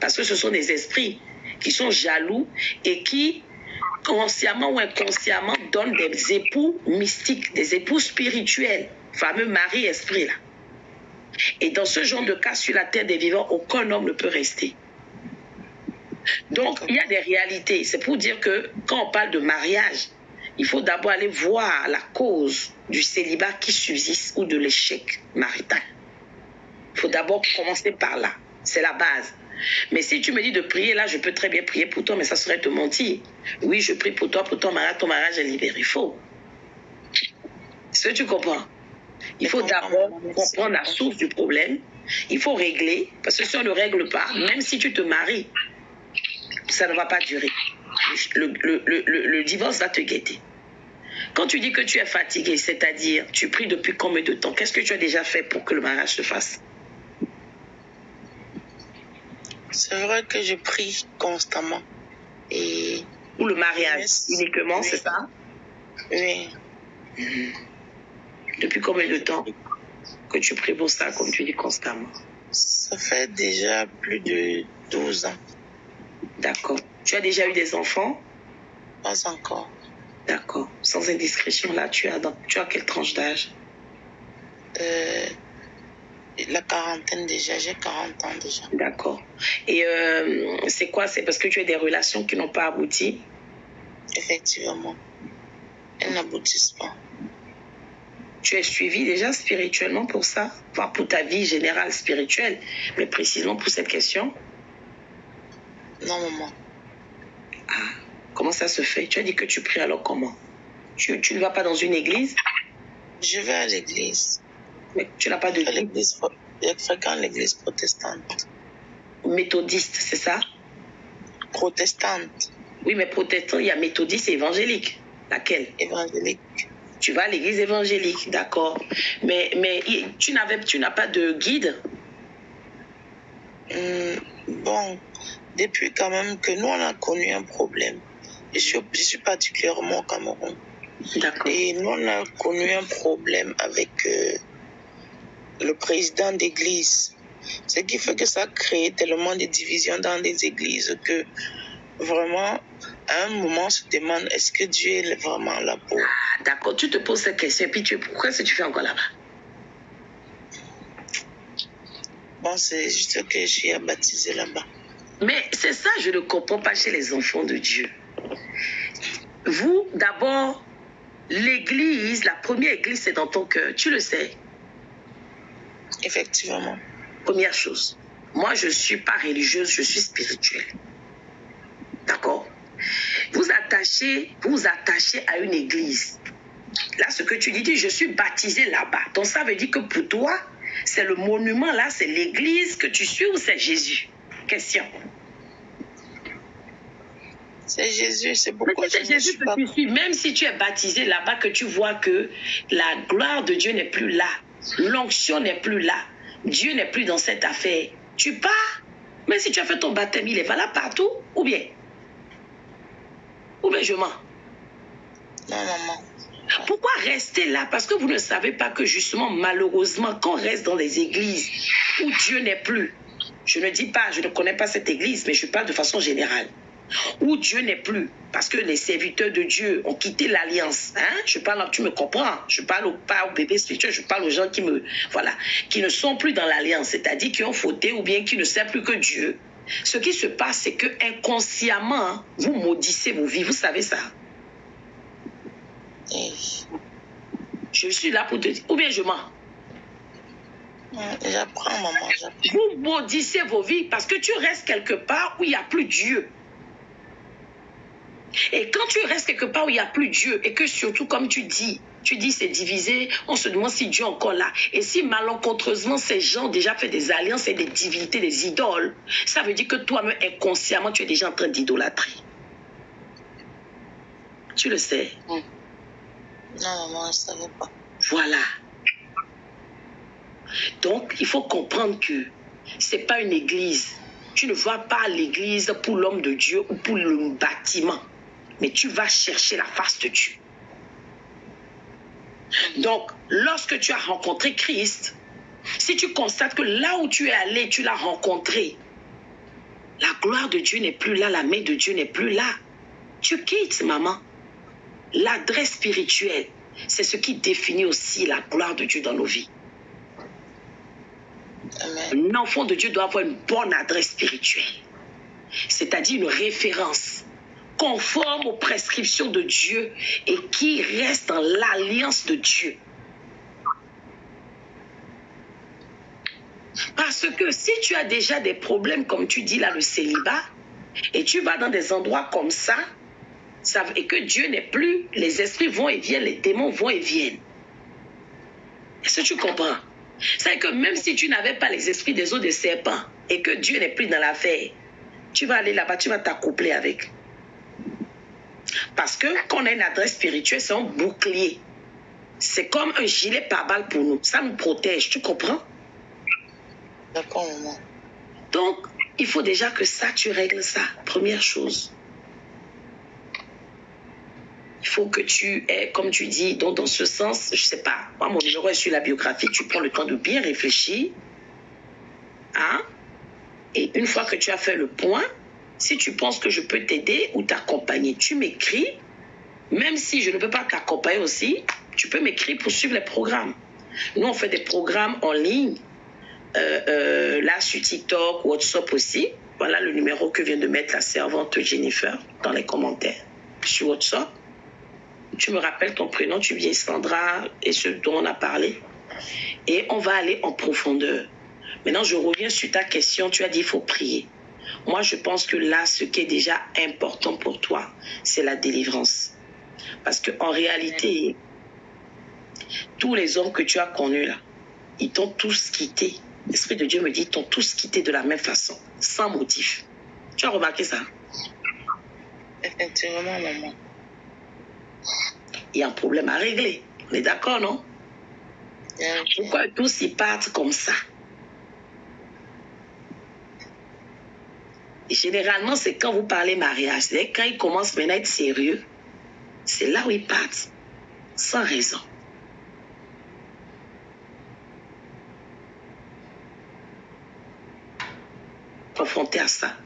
S1: Parce que ce sont des esprits qui sont jaloux et qui, consciemment ou inconsciemment, donnent des époux mystiques, des époux spirituels, fameux mari-esprit là. Et dans ce genre de cas, sur la terre des vivants, aucun homme ne peut rester. Donc, il y a des réalités. C'est pour dire que quand on parle de mariage, il faut d'abord aller voir la cause du célibat qui subsiste ou de l'échec marital. Il faut d'abord commencer par là. C'est la base. Mais si tu me dis de prier, là, je peux très bien prier pour toi, mais ça serait te mentir. Oui, je prie pour toi, pour ton mariage est libéré. Il faut. Est-ce que tu comprends? Il faut d'abord comprendre la source du problème. Il faut régler, parce que si on ne règle pas, même si tu te maries, ça ne va pas durer. Le divorce va te guetter. Quand tu dis que tu es fatigué, c'est-à-dire, tu pries depuis combien de temps? Qu'est-ce que tu as déjà fait pour que le mariage se fasse?
S4: C'est vrai que je prie constamment. Et
S1: Pour le mariage uniquement,
S4: oui.
S1: c'est ça?
S4: Oui.
S1: Depuis combien de temps que tu pries pour ça, comme tu dis constamment?
S4: Ça fait déjà plus de 12 ans.
S1: D'accord. Tu as déjà eu des enfants?
S4: Pas encore.
S1: D'accord. Sans indiscrétion, là, tu as quelle tranche d'âge?
S4: La quarantaine déjà, j'ai 40 ans déjà.
S1: D'accord. Et c'est quoi? C'est parce que tu as des relations qui n'ont pas abouti?
S4: Effectivement. Elles n'aboutissent pas.
S1: Tu es suivi déjà spirituellement pour ça? Enfin, pour ta vie générale spirituelle, mais précisément pour cette question?
S4: Non, maman.
S1: Ah, comment ça se fait? Tu as dit que tu pries, alors comment? Tu ne vas pas dans une église?
S4: Je vais à l'église.
S1: Mais tu n'as pas de...
S4: Je fréquente l'église protestante.
S1: Méthodiste, c'est ça?
S4: Protestante.
S1: Oui, mais protestant, il y a méthodiste et évangélique. Laquelle?
S4: Évangélique.
S1: Tu vas à l'église évangélique, d'accord. Mais tu n'as pas de guide?
S4: Bon, depuis quand même que nous, on a connu un problème. Je suis particulièrement au Cameroun.
S1: D'accord.
S4: Et nous, on a connu un problème avec le président d'église. Ce qui fait que ça a créé tellement de divisions dans les églises que vraiment, à un moment, on se demande, est-ce que Dieu est vraiment là pour...
S1: Ah, d'accord, tu te poses cette question et puis pourquoi est-ce que tu fais encore là-bas?
S4: Bon, c'est juste que je suis baptisée là-bas.
S1: Mais c'est ça, je ne comprends pas chez les enfants de Dieu. Vous, d'abord, l'église, la première église, c'est dans ton cœur. Tu le sais.
S4: Effectivement.
S1: Première chose. Moi, je ne suis pas religieuse, je suis spirituelle. D'accord? Vous vous attachez à une église. Là, ce que tu dis, je suis baptisée là-bas. Donc, ça veut dire que pour toi, c'est le monument là, c'est l'église que tu suis ou c'est Jésus? Question.
S4: C'est Jésus, c'est pourquoi
S1: c'est Jésus que tu suis. Même si tu es baptisé là-bas, que tu vois que la gloire de Dieu n'est plus là, l'onction n'est plus là, Dieu n'est plus dans cette affaire, tu pars. Même si tu as fait ton baptême, il est valable partout, ou bien je mens.
S4: Non, maman.
S1: Pourquoi rester là? Parce que vous ne savez pas que justement, malheureusement, quand on reste dans des églises où Dieu n'est plus, je ne dis pas, je ne connais pas cette église, mais je parle de façon générale, où Dieu n'est plus, parce que les serviteurs de Dieu ont quitté l'alliance. Hein? Je parle, tu me comprends? Je parle pas aux bébés spirituels, je parle aux gens qui ne sont plus dans l'alliance, c'est-à-dire qui ont fauté ou bien qui ne savent plus que Dieu. Ce qui se passe, c'est que inconsciemment, vous maudissez vos vies. Vous savez ça? Je suis là pour te dire, ou bien je mens.
S4: J'apprends, maman, j'apprends.
S1: Vous maudissez vos vies parce que tu restes quelque part où il n'y a plus Dieu. Et quand tu restes quelque part où il n'y a plus Dieu, et que surtout, comme tu dis c'est divisé, on se demande si Dieu est encore là. Et si malencontreusement, ces gens ont déjà fait des alliances et des divinités, des idoles, ça veut dire que toi-même, inconsciemment, tu es déjà en train d'idolâtrer. Tu le sais?
S4: Non, maman, je ne savais pas.
S1: Voilà. Donc, il faut comprendre que ce n'est pas une église. Tu ne vas pas à l'église pour l'homme de Dieu ou pour le bâtiment. Mais tu vas chercher la face de Dieu. Donc, lorsque tu as rencontré Christ, si tu constates que là où tu es allé, tu l'as rencontré, la gloire de Dieu n'est plus là, la main de Dieu n'est plus là, tu quittes, maman. L'adresse spirituelle, c'est ce qui définit aussi la gloire de Dieu dans nos vies.
S4: Amen.
S1: Un enfant de Dieu doit avoir une bonne adresse spirituelle, c'est-à-dire une référence conforme aux prescriptions de Dieu et qui reste dans l'alliance de Dieu. Parce que si tu as déjà des problèmes, comme tu dis là, le célibat, et tu vas dans des endroits comme ça, et que Dieu n'est plus, les esprits vont et viennent, les démons vont et viennent. Est-ce que tu comprends? C'est que même si tu n'avais pas les esprits des os de serpents et que Dieu n'est plus dans l'affaire, tu vas aller là-bas, tu vas t'accoupler avec. Parce que quand on a une adresse spirituelle, c'est un bouclier. C'est comme un gilet pare-balles pour nous. Ça nous protège, tu comprends?
S4: D'accord, maman.
S1: Donc, il faut déjà que ça, tu règles ça. Première chose. Il faut que tu aies, comme tu dis, donc dans ce sens, je sais pas, moi, mon numéro est sur la biographie, tu prends le temps de bien réfléchir. Hein? Et une fois que tu as fait le point, si tu penses que je peux t'aider ou t'accompagner, tu m'écris. Même si je ne peux pas t'accompagner aussi, tu peux m'écrire pour suivre les programmes. Nous, on fait des programmes en ligne, là sur TikTok, WhatsApp aussi. Voilà le numéro que vient de mettre la servante Jennifer dans les commentaires sur WhatsApp. Tu me rappelles ton prénom, tu viens Sandra et ce dont on a parlé. Et on va aller en profondeur. Maintenant, je reviens sur ta question. Tu as dit qu'il faut prier. Moi, je pense que là, ce qui est déjà important pour toi, c'est la délivrance. Parce qu'en réalité, tous les hommes que tu as connus là, ils t'ont tous quitté. L'Esprit de Dieu me dit, ils t'ont tous quitté de la même façon, sans motif. Tu as remarqué ça?
S4: Effectivement, maman.
S1: Il y a un problème à régler. On est d'accord, non? Pourquoi tous ils partent comme ça? Et généralement, c'est quand vous parlez mariage, c'est quand ils commencent maintenant à être sérieux, c'est là où ils partent, sans raison. Confronté à ça.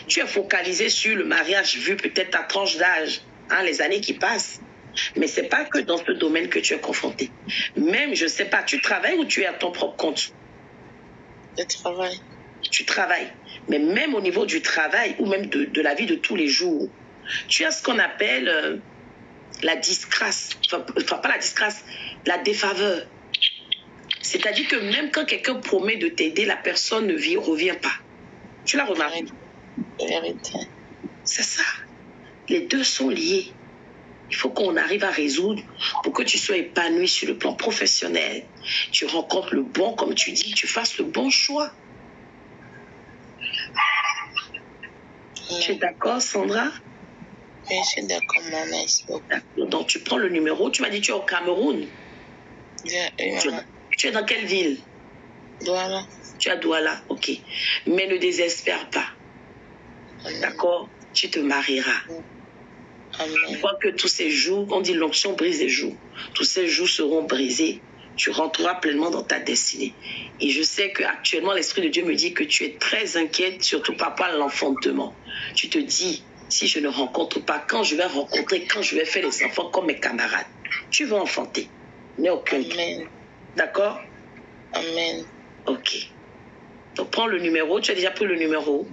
S1: Tu es focalisé sur le mariage vu peut-être ta tranche d'âge, hein, les années qui passent. Mais ce n'est pas que dans ce domaine que tu es confronté. Même, je ne sais pas, tu travailles ou tu es à ton propre compte?
S4: Je travaille.
S1: Tu travailles. Mais même au niveau du travail ou même de la vie de tous les jours, tu as ce qu'on appelle la disgrâce. Enfin, pas la disgrâce, la défaveur. C'est-à-dire que même quand quelqu'un promet de t'aider, la personne ne revient pas. Tu l'as remarqué?
S4: Vérité.
S1: C'est ça. Les deux sont liés. Il faut qu'on arrive à résoudre pour que tu sois épanoui sur le plan professionnel. Tu rencontres le bon, comme tu dis, tu fasses le bon choix. Tu es d'accord, Sandra?
S4: Oui, je suis d'accord, maman. Merci beaucoup.
S1: Donc, tu prends le numéro. Tu m'as dit que tu es au Cameroun. Tu es dans quelle ville?
S4: Douala.
S1: Tu es à Douala, ok. Mais ne désespère pas. D'accord? Tu te marieras.
S4: Amen.
S1: Une fois que tous ces jours, on dit l'onction brise les jours, tous ces jours seront brisés, tu rentreras pleinement dans ta destinée. Et je sais qu'actuellement, l'Esprit de Dieu me dit que tu es très inquiète, surtout par rapport à l'enfantement. Tu te dis, si je ne rencontre pas, quand je vais rencontrer, quand je vais faire les enfants comme mes camarades, tu vas enfanter. N'aie aucun doute. D'accord?
S4: Amen.
S1: Ok. Donc, prends le numéro. Tu as déjà pris le numéro?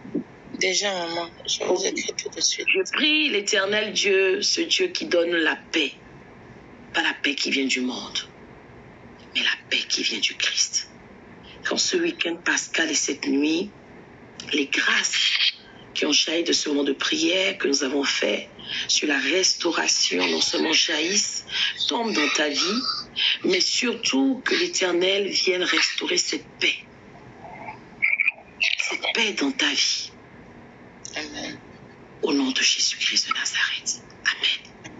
S4: Déjà, maman, je vous écris tout de suite.
S1: Je prie l'Éternel Dieu, ce Dieu qui donne la paix. Pas la paix qui vient du monde, mais la paix qui vient du Christ. Quand ce week-end pascal et cette nuit, les grâces qui ont jailli de ce moment de prière que nous avons fait sur la restauration, non seulement jaillissent, tombent dans ta vie, mais surtout que l'Éternel vienne restaurer cette paix. Cette paix dans ta vie.
S4: Amen.
S1: Au nom de Jésus-Christ de Nazareth. Amen.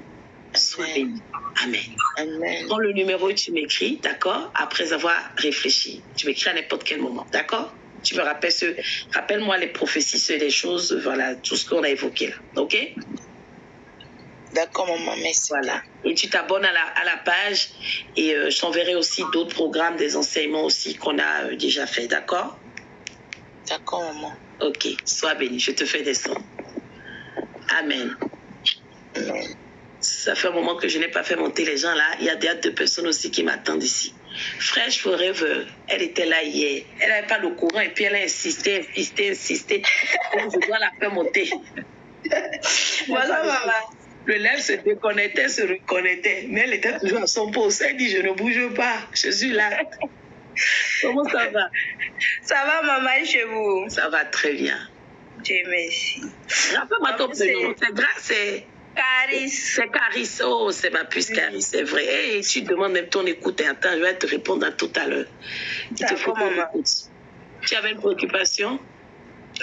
S1: Sois béni. Amen.
S4: Amen.
S1: Prends le numéro et tu m'écris, d'accord? Après avoir réfléchi. Tu m'écris à n'importe quel moment, d'accord? Tu me rappelles rappelle-moi les prophéties, c'est les choses, voilà, tout ce qu'on a évoqué là, ok?
S4: D'accord, maman, merci.
S1: Voilà. Et tu t'abonnes à la page et je t'enverrai aussi d'autres programmes, des enseignements aussi qu'on a déjà fait, d'accord?
S4: D'accord, maman.
S1: Ok, sois béni, je te fais descendre. Amen.
S4: Amen.
S1: Ça fait un moment que je n'ai pas fait monter les gens là. Il y a deux personnes aussi qui m'attendent ici. Fresh Forever, elle était là hier. Elle n'avait pas le courant et puis elle a insisté. Donc je dois la faire monter.
S5: Voilà, maman.
S1: Le lèvre se déconnectait, se reconnectait. Mais elle était toujours à son poste. Elle dit, je ne bouge pas. Je suis là. Comment ça va?
S5: Ça va, maman, chez vous?
S1: Ça va très bien.
S5: Dieu merci.
S1: Rappelle-moi ton prénom. C'est grâce, c'est...
S5: Caris.
S1: C'est Caris. Oh, c'est ma puce Caris, c'est vrai. Et tu demandes même ton écoute. Et attends, je vais te répondre tout à l'heure. Il te faut ton écoute. Tu avais une préoccupation?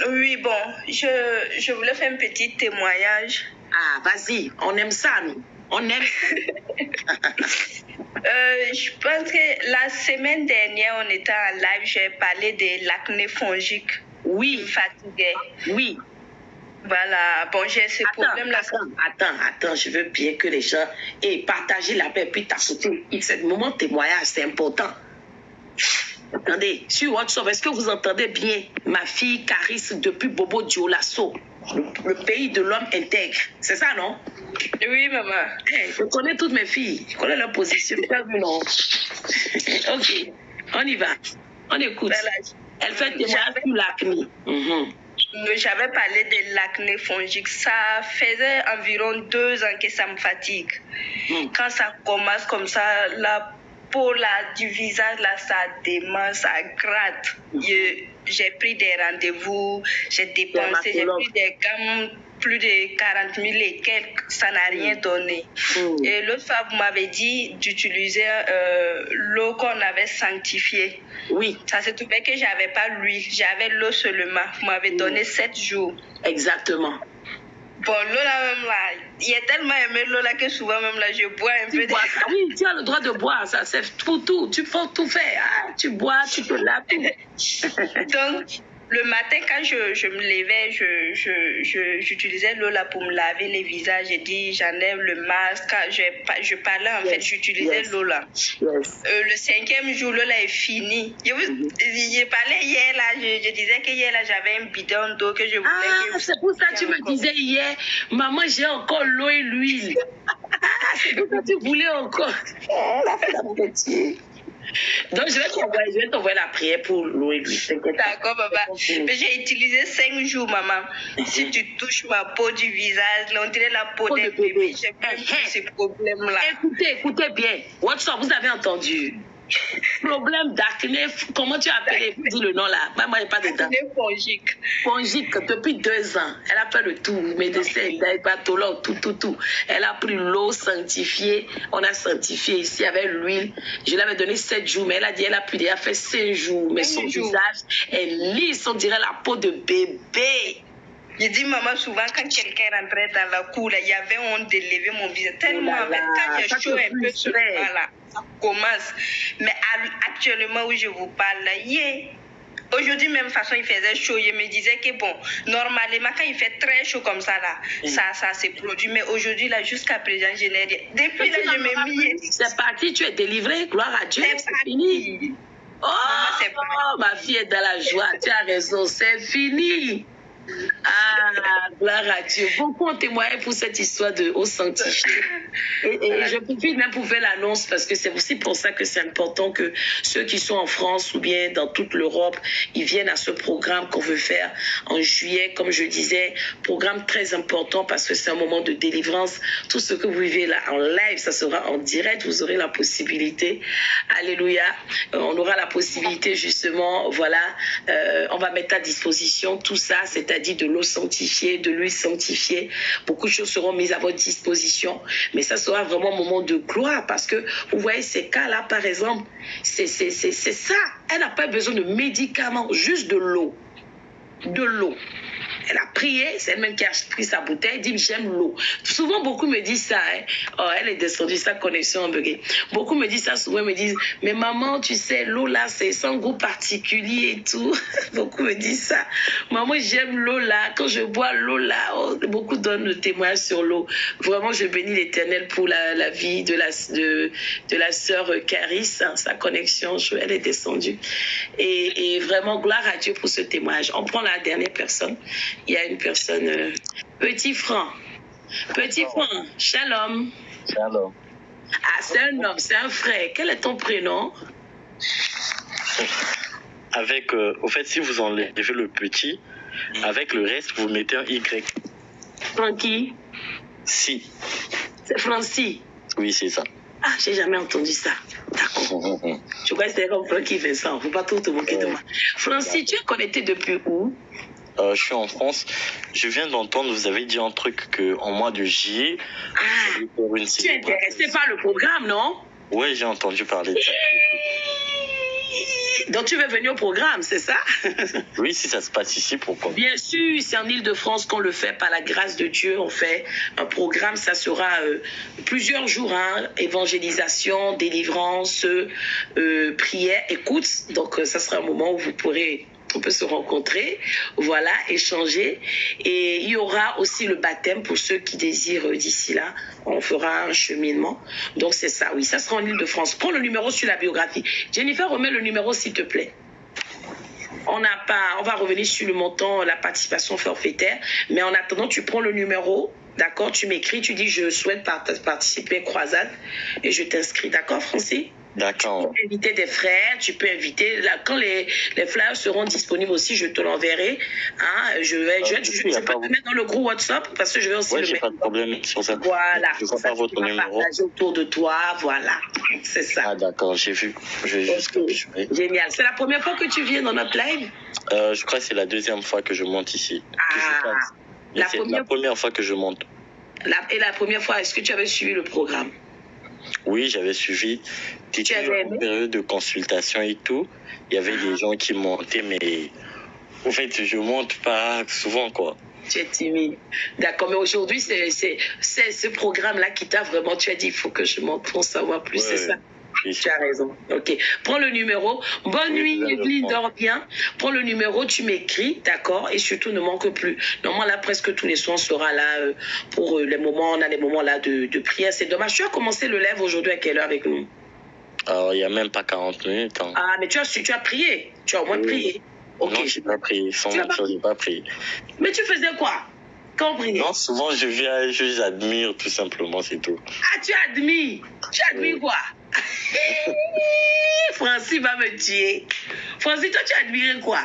S5: Oui, bon, je voulais faire un petit témoignage
S1: Ah, vas-y, on aime ça, nous. On aime ça.
S5: Je pense que la semaine dernière, on était en live, j'ai parlé de l'acné fongique qui me
S1: Oui,
S5: fatiguait.
S1: oui.
S5: Voilà, bon, j'ai ce problème-là.
S1: Attends, je veux bien que les gens aient partagé la paix puis t'assouter. Ce moment de témoignage, c'est important. Attendez, sur WhatsApp, est-ce que vous entendez bien ma fille Caris depuis Bobo Dioulasso, le pays de l'homme intègre? C'est ça, non?
S5: Oui, maman.
S1: Je connais toutes mes filles, je connais leur position. Non? Ok, on y va, on écoute.
S5: Voilà.
S1: Elle fait témoignage sur l'acné.
S5: J'avais parlé de l'acné fongique. Ça faisait environ 2 ans que ça me fatigue. Quand ça commence comme ça, la peau là, du visage, là, ça démange, ça gratte. J'ai pris des rendez-vous, j'ai dépensé, j'ai pris des gammes, plus de 40 000 et quelques, ça n'a rien donné. Et l'autre fois, vous m'avez dit d'utiliser l'eau qu'on avait sanctifiée.
S1: Oui.
S5: Ça se trouvait que j'avais pas l'huile, j'avais l'eau seulement. Vous m'avez donné 7 jours.
S1: Exactement.
S5: Bon, l'eau là même là, il a tellement aimé l'eau là que souvent même là, je bois un peu.
S1: Oui, tu as le droit de boire, ça c'est pour tout. Tu peux tout faire. Ah, tu bois, tu te laves.
S5: Donc, le matin, quand je me levais, j'utilisais l'eau là pour me laver les visages. J'ai dit, j'enlève le masque. Quand je parlais, en fait, j'utilisais l'eau là. Le 5e jour, l'eau là est finie. Je parlais hier là, je disais que hier là, j'avais un bidon d'eau que je voulais.
S1: Ah, c'est pour ça que tu me disais hier, maman, j'ai encore l'eau et l'huile. C'est pour ça que tu voulais encore. La petite. Donc, je vais t'envoyer la prière pour l'eau et l'huile.
S5: D'accord, papa. Mais j'ai utilisé 5 jours, maman. Si tu touches ma peau du visage, là, on dirait la peau d'un bébé. J'ai pas eu ce problème-là.
S1: Écoutez bien. WhatsApp, vous avez entendu? Problème d'acné, comment tu as appelé? Dis le nom là. Moi, j'ai pas de dents.
S5: Acné fongique.
S1: Fongique, depuis 2 ans. Elle a fait le tout. Médecin, dermatologue, tout. Elle a pris l'eau sanctifiée. On a sanctifié ici avec l'huile. Je l'avais donné 7 jours, mais elle a dit elle a pu déjà fait 5 jours. Mais son visage est lisse, on dirait la peau de bébé.
S5: Je dis, maman, souvent, quand quelqu'un rentrait dans la cour, là, il y avait honte de lever mon visage. Tellement, quand il y a chaud un peu sur le là, ça commence. Mais actuellement où je vous parle, là, aujourd'hui, même façon, il faisait chaud. Je me disais que, bon, normalement, quand il fait très chaud comme ça, là, ça se produit. Mais aujourd'hui, là, jusqu'à présent, je n'ai rien. Depuis là, je me mis.
S1: C'est parti, tu es délivré, gloire à Dieu, c'est fini. Oh, maman, ma fille est dans la joie, tu as raison, c'est fini. Ah, gloire à Dieu. Beaucoup ont témoigné pour cette histoire de eau sanctifiée. Et je profite même pour faire l'annonce parce que c'est aussi pour ça que c'est important que ceux qui sont en France ou bien dans toute l'Europe, ils viennent à ce programme qu'on veut faire en juillet. Comme je disais, programme très important parce que c'est un moment de délivrance. Tout ce que vous vivez là en live, ça sera en direct. Vous aurez la possibilité. Alléluia. On aura la possibilité justement, voilà, on va mettre à disposition tout ça, c'est-à-dire de l'eau sanctifiée, de l'huile sanctifiée. Beaucoup de choses seront mises à votre disposition. Mais ça sera vraiment un moment de gloire parce que vous voyez ces cas-là, par exemple, c'est ça. Elle n'a pas besoin de médicaments, juste de l'eau. De l'eau. Elle a prié, c'est elle-même qui a pris sa bouteille, elle dit j'aime l'eau. Souvent, beaucoup me disent ça. Hein. Oh, elle est descendue, sa connexion a bugué. Beaucoup me disent ça, souvent me disent mais maman, tu sais, l'eau là, c'est sans goût particulier et tout. Beaucoup me disent ça. Maman, j'aime l'eau là. Quand je bois l'eau là, oh, beaucoup donnent le témoignage sur l'eau. Vraiment, je bénis l'Éternel pour la vie de la sœur Caris, hein, sa connexion. Elle est descendue. Et vraiment, gloire à Dieu pour ce témoignage. On prend la dernière personne. Il y a une personne, Petit Franc. Petit Franc, shalom.
S6: Shalom.
S1: Ah, c'est un homme, c'est un frère. Quel est ton prénom?
S6: Avec, au fait, si vous enlevez le petit, avec le reste, vous mettez un Y.
S1: Francky?
S6: Si.
S1: C'est Francis?
S6: Oui, c'est ça.
S1: Ah, j'ai jamais entendu ça. D'accord. Je crois que c'était comme Francky Vincent. Il ne faut pas tout te moquer de moi. Francis, tu es connecté depuis où?
S6: Je suis en France. Je viens d'entendre, vous avez dit un truc qu'en mois de juillet,
S1: tu es intéressé par le programme, non?
S6: Oui, j'ai entendu parler de ça.
S1: Donc tu veux venir au programme, c'est ça?
S6: Oui, si ça se passe ici, pourquoi?
S1: Bien sûr, c'est en Île-de-France qu'on le fait par la grâce de Dieu. On fait un programme, ça sera plusieurs jours, hein, évangélisation, délivrance, prière, écoute. Donc ça sera un moment où on peut se rencontrer, voilà, échanger. Et il y aura aussi le baptême pour ceux qui désirent d'ici là. On fera un cheminement. Donc c'est ça, oui, ça sera en Île-de-France. Prends le numéro sur la biographie. Jennifer, remets le numéro s'il te plaît. On va revenir sur le montant, la participation forfaitaire. Mais en attendant, tu prends le numéro, d'accord? Tu m'écris, tu dis je souhaite participer à croisade et je t'inscris, d'accord, Francis?
S6: D'accord.
S1: Tu peux inviter des frères, tu peux inviter. Là, quand les flyers seront disponibles aussi, je te l'enverrai. Hein, je peux te mettre dans le groupe WhatsApp parce que je vais aussi le mettre.
S6: Pas de problème sur ça.
S1: Voilà.
S6: Je vois pas votre numéro.
S1: Partager autour de toi, voilà. C'est ça.
S6: Ah d'accord, j'ai vu. Je vais juste confirmer.
S1: Génial. C'est la première fois que tu viens dans notre live?
S6: Je crois que c'est la deuxième fois que je monte ici. C'est la première fois que je monte.
S1: Et la première fois, est-ce que tu avais suivi le programme?
S6: Oui, j'avais suivi. C'était une période de consultation et tout. Il y avait des gens qui montaient, mais en fait, je monte pas souvent, quoi.
S1: Tu es timide. D'accord, mais aujourd'hui, c'est ce programme-là qui t'a vraiment... Tu as dit, il faut que je monte pour en savoir plus, c'est ça? Tu as raison. Ok. Prends le numéro. Bonne nuit, Evelyne, dors bien. Prends le numéro, tu m'écris, d'accord? Et surtout, ne manque plus. Normalement, là, presque tous les soirs, on sera là pour les moments. On a les moments là de prière. C'est dommage. Tu as commencé le live aujourd'hui à quelle heure avec nous?
S6: Alors, il n'y a même pas 40 minutes. Hein.
S1: Ah, mais tu as prié. Tu as au moins prié. Okay.
S6: Non, je n'ai pas prié. Sans mentir, je n'ai pas prié.
S1: Mais tu faisais quoi quand on priait?
S6: Non, souvent, je viens, j'admire tout simplement, c'est tout.
S1: Ah, tu admires? Tu admires quoi? Francis va me tuer. Francis, toi, tu admires quoi?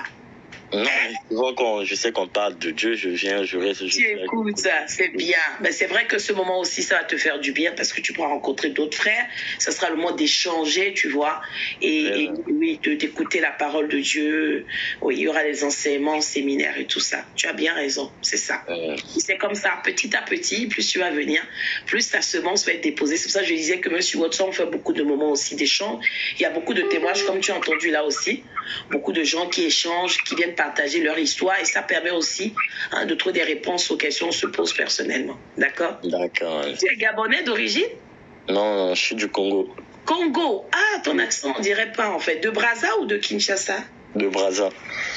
S6: Non, souvent quand je sais qu'on parle de Dieu, je viens, je reste.
S1: Tu écoutes ça, c'est bien. Mais c'est vrai que ce moment aussi, ça va te faire du bien parce que tu pourras rencontrer d'autres frères. Ça sera le moment d'échanger, tu vois. Et oui, d'écouter la parole de Dieu. Oui, il y aura les enseignements, séminaires et tout ça. Tu as bien raison, c'est ça. C'est comme ça, petit à petit, plus tu vas venir, plus ta semence va être déposée. C'est pour ça que je disais que même sur WhatsApp, on fait beaucoup de moments aussi d'échange. Il y a beaucoup de témoignages, comme tu as entendu là aussi. Beaucoup de gens qui échangent, qui viennent partager leur histoire et ça permet aussi de trouver des réponses aux questions qu'on se pose personnellement. D'accord?
S6: D'accord.
S1: Tu es gabonais d'origine?
S6: Non, je suis du Congo.
S1: Congo? Ah, ton accent, on dirait pas en fait. De Brazza ou de Kinshasa?
S6: De Brazza.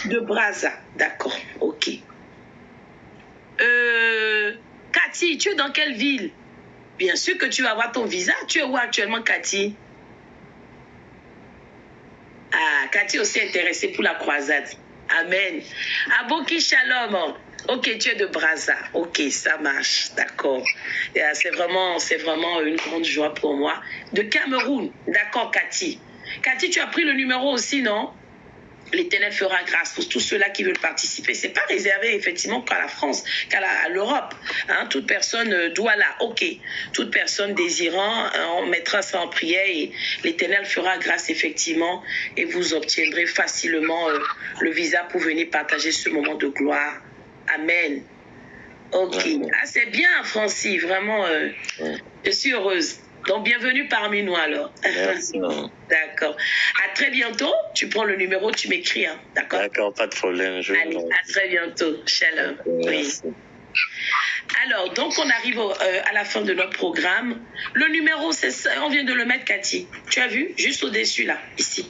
S1: De Brazza, d'accord, ok. Cathy, tu es dans quelle ville? Bien sûr que tu vas avoir ton visa. Tu es où actuellement, Cathy? Ah, Cathy aussi est intéressée pour la croisade. Amen. Aboki Shalom. Ok, tu es de Brazza. Ok, ça marche. D'accord. C'est vraiment une grande joie pour moi. De Cameroun. D'accord, Cathy. Cathy, tu as pris le numéro aussi, non? L'Éternel fera grâce pour tous ceux-là qui veulent participer. Ce n'est pas réservé effectivement qu'à la France, qu'à l'Europe. Hein, toute personne doit là. Ok. Toute personne désirant, on mettra ça en prière et l'Éternel fera grâce effectivement et vous obtiendrez facilement le visa pour venir partager ce moment de gloire. Amen. Ok. Ah, c'est bien, Francis. Vraiment, je suis heureuse. Donc, bienvenue parmi nous alors.
S6: Merci.
S1: D'accord. À très bientôt. Tu prends le numéro, tu m'écris. Hein. D'accord.
S6: D'accord, pas de problème.
S1: Allez, à très bientôt. Shalom. Oui. Alors, donc, on arrive à la fin de notre programme. Le numéro, c'est ça. On vient de le mettre, Cathy. Tu as vu? Juste au-dessus, là, ici.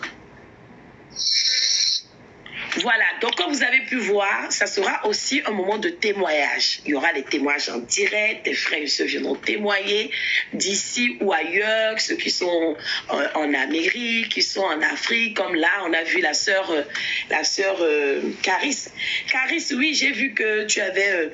S1: Voilà, donc comme vous avez pu voir, ça sera aussi un moment de témoignage. Il y aura les témoignages en direct, des frères et sœurs viendront témoigner d'ici ou ailleurs, ceux qui sont en Amérique, qui sont en Afrique, comme là, on a vu la sœur Caris. Caris, oui, j'ai vu que tu avais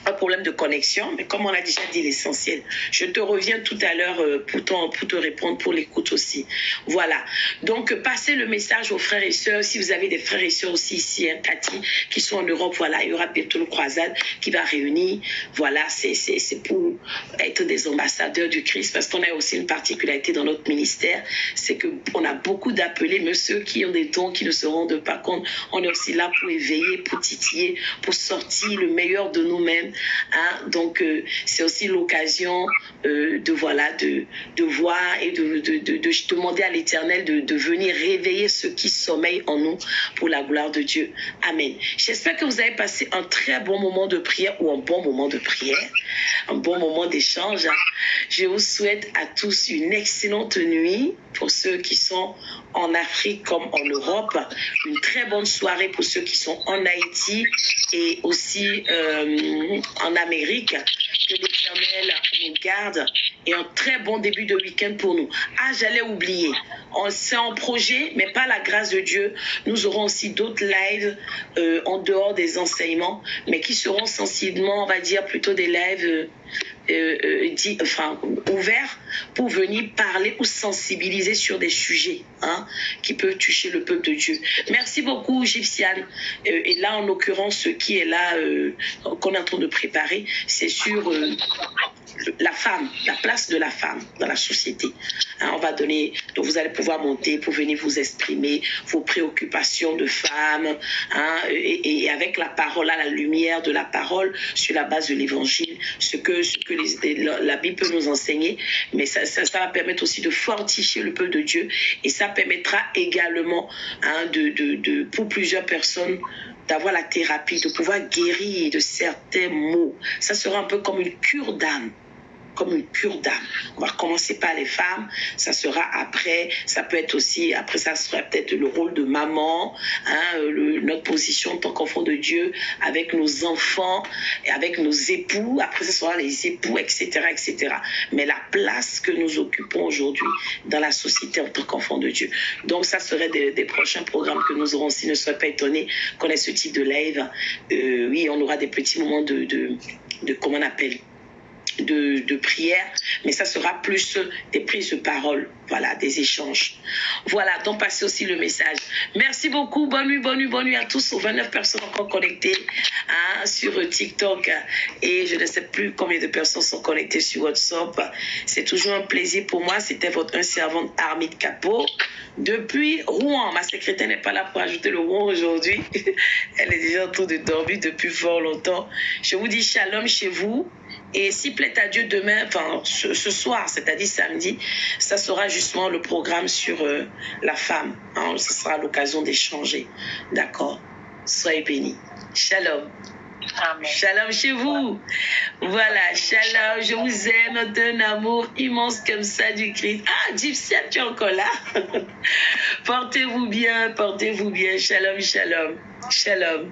S1: un problème de connexion, mais comme on a déjà dit l'essentiel, je te reviens tout à l'heure pour te répondre, pour l'écoute aussi. Voilà, donc passez le message aux frères et sœurs, si vous avez des frères et sœurs aussi ici, hein, Cathy, qui sont en Europe, voilà, il y aura bientôt une croisade qui va réunir, voilà, c'est pour être des ambassadeurs du Christ, parce qu'on a aussi une particularité dans notre ministère, c'est qu'on a beaucoup d'appelés, mais ceux qui ont des dons, qui ne se rendent pas compte, on est aussi là pour éveiller, pour titiller, pour sortir le meilleur de nous-mêmes, Hein? Donc, c'est aussi l'occasion de voir et de demander à l'Éternel de venir réveiller ceux qui sommeillent en nous pour la gloire de Dieu. Amen. J'espère que vous avez passé un très bon moment de prière ou un bon moment de prière, un bon moment d'échange. Je vous souhaite à tous une excellente nuit pour ceux qui sont en Afrique comme en Europe, une très bonne soirée pour ceux qui sont en Haïti et aussi en Amérique. Que l'Éternel nous garde et un très bon début de week-end pour nous. Ah, j'allais oublier. C'est en projet, mais par la grâce de Dieu, nous aurons aussi d'autres lives en dehors des enseignements, mais qui seront sensiblement, on va dire, plutôt des lives ouverts pour venir parler ou sensibiliser sur des sujets qui peuvent toucher le peuple de Dieu. Merci beaucoup, Gypsiane. Et là, en l'occurrence, ce qui est là, qu'on est en train de préparer, c'est sur la femme, la place de la femme dans la société. On va donner, donc vous allez pouvoir monter pour venir vous exprimer vos préoccupations de femme, et avec la parole, à la lumière de la parole, sur la base de l'évangile, ce que la Bible peut nous enseigner, mais ça va permettre aussi de fortifier le peuple de Dieu, et ça permettra également pour plusieurs personnes d'avoir la thérapie, de pouvoir guérir de certains maux. Ça sera un peu comme une cure d'âme. Comme une cure d'âme. On va commencer par les femmes, ça sera après, ça peut être aussi, après ça sera peut-être le rôle de maman, notre position en tant qu'enfant de Dieu, avec nos enfants, et avec nos époux, après ça sera les époux, etc., etc. Mais la place que nous occupons aujourd'hui dans la société en tant qu'enfant de Dieu. Donc ça serait des prochains programmes que nous aurons, si ne soyez pas étonnés qu'on ait ce type de live. Oui, on aura des petits moments de comment on appelle, de prière, mais ça sera plus des prises de parole, voilà, des échanges. Voilà, donc passez aussi le message. Merci beaucoup, bonne nuit à tous, aux 29 personnes encore connectées sur TikTok, et je ne sais plus combien de personnes sont connectées sur WhatsApp. C'est toujours un plaisir pour moi. C'était votre servante Armide Capot depuis Rouen. Ma secrétaire n'est pas là pour ajouter le Rouen aujourd'hui. Elle est déjà en train de dormir depuis fort longtemps. Je vous dis shalom chez vous. Et s'il plaît à Dieu, demain, enfin ce soir, c'est-à-dire samedi, ça sera justement le programme sur la femme. Ce sera l'occasion d'échanger. D'accord? Soyez bénis. Shalom. Amen. Shalom chez vous. Voilà, shalom, je vous aime d'un amour immense comme ça du Christ. Ah, Gypsiane, tu es encore là? Portez-vous bien. Shalom, shalom. Shalom.